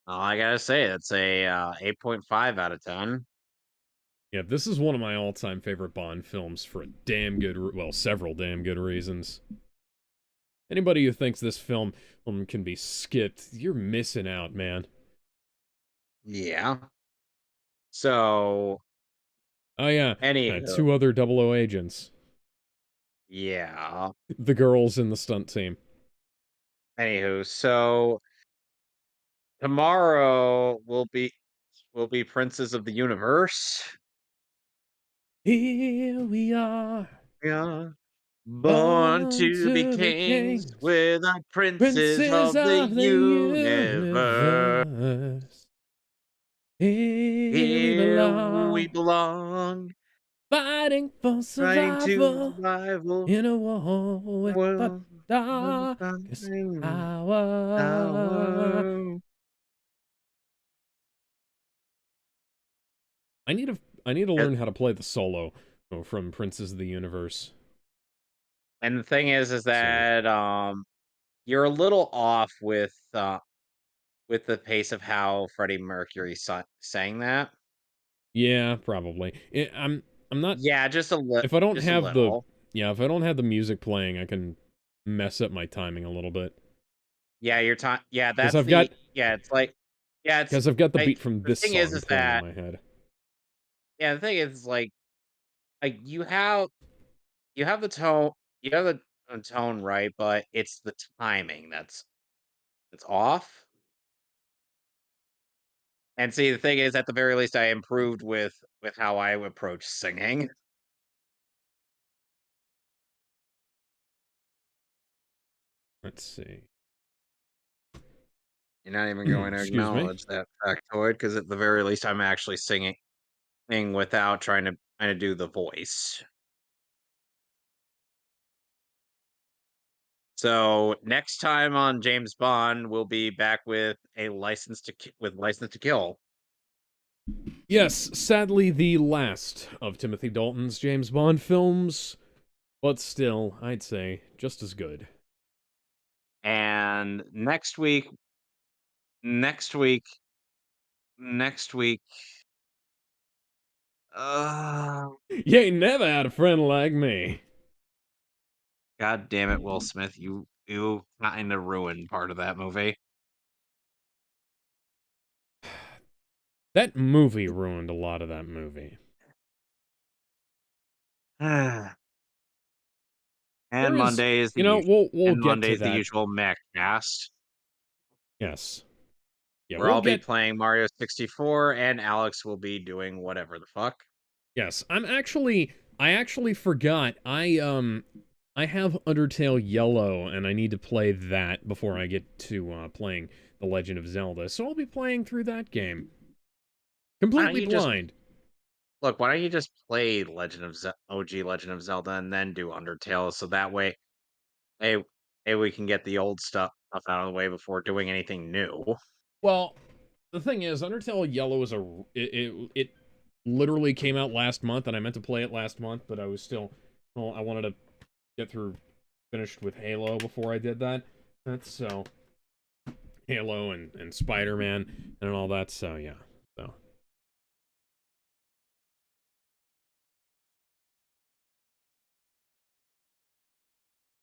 S1: All I gotta say, that's a 8.5 out of 10.
S2: Yeah, this is one of my all-time favorite Bond films for a damn good, well, several damn good reasons. Anybody who thinks this film can be skipped, you're missing out, man.
S1: Yeah. So,
S2: Oh yeah,
S1: anywho,
S2: two other double O agents.
S1: yeah.
S2: The girls in the stunt team.
S1: So tomorrow will be Princes of the Universe.
S2: Here we are,
S1: Yeah. Born
S2: born
S1: to be
S2: to be
S1: kings,
S2: kings,
S1: we're the princes
S2: princes
S1: of the
S2: of the
S1: universe.
S2: universe. Here we
S1: Here we
S2: belong,
S1: belong,
S2: fighting for
S1: trying to
S2: survival
S1: survival
S2: in a war with the
S1: world of
S2: darkest
S1: time
S2: hour.
S1: hour.
S2: I need to I need to
S1: And
S2: learn how to play the solo from Princes of the Universe.
S1: and the thing is
S2: So
S1: that you're a little off with the pace of how Freddie Mercury sang that.
S2: yeah, probably. I'm not
S1: Yeah,
S2: if I don't
S1: just a
S2: have the
S1: little.
S2: yeah, if I don't have the music playing, I can mess up my timing a little bit.
S1: Yeah, your time. Yeah,
S2: Because
S1: that's the. Yeah, it's like. Yeah, it's
S2: I've got the
S1: like
S2: beat from
S1: the
S2: this
S1: thing is
S2: song playing in
S1: that.
S2: my head.
S1: Yeah, the thing is like you have the tone, you have the tone right, but it's the timing that's off. And see, the thing is, at the very least, I improved with how I approach singing.
S2: Let's see.
S1: You're not even going to
S2: Excuse me.
S1: acknowledge that factoid because at the very least, I'm actually singing without trying to do the voice. So next time on James Bond, we'll be back with License to Kill.
S2: Yes, sadly the last of Timothy Dalton's James Bond films, but still, I'd say just as good.
S1: And next week, next week, uh,
S2: You ain't never had a friend like me.
S1: God damn it, Will Smith, you kind of ruined part of that movie.
S2: That movie ruined a lot of that movie.
S1: And
S2: There is,
S1: Monday is the
S2: you know,
S1: usual.
S2: we'll
S1: And
S2: get
S1: Monday
S2: to
S1: is the
S2: that.
S1: usual mech cast,
S2: Yes. Yeah,
S1: where
S2: we'll
S1: I'll be
S2: get
S1: playing Mario 64 and Alex will be doing whatever the fuck.
S2: Yes, I actually forgot. I have Undertale Yellow and I need to play that before I get to playing The Legend of Zelda. So I'll be playing through that game.
S1: Why don't
S2: Completely
S1: you just
S2: blind.
S1: look? Why don't you just play OG Legend of Zelda and then do Undertale? So that way, hey, hey, we can get the old stuff out of the way before doing anything new.
S2: Well, the thing is, Undertale Yellow is it literally came out last month, and I meant to play it last month, but I was still, well, I wanted to get through finished with Halo before I did that. That's so Halo and Spider Man and all that. So yeah, so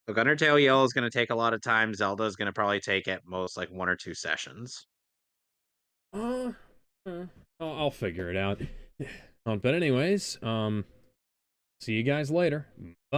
S1: Look, Undertale Yellow is going to take a lot of time. Zelda is going to probably take at most like 1 or 2 sessions.
S2: uh, uh I'll figure it out. But anyways, see you guys later. Bye.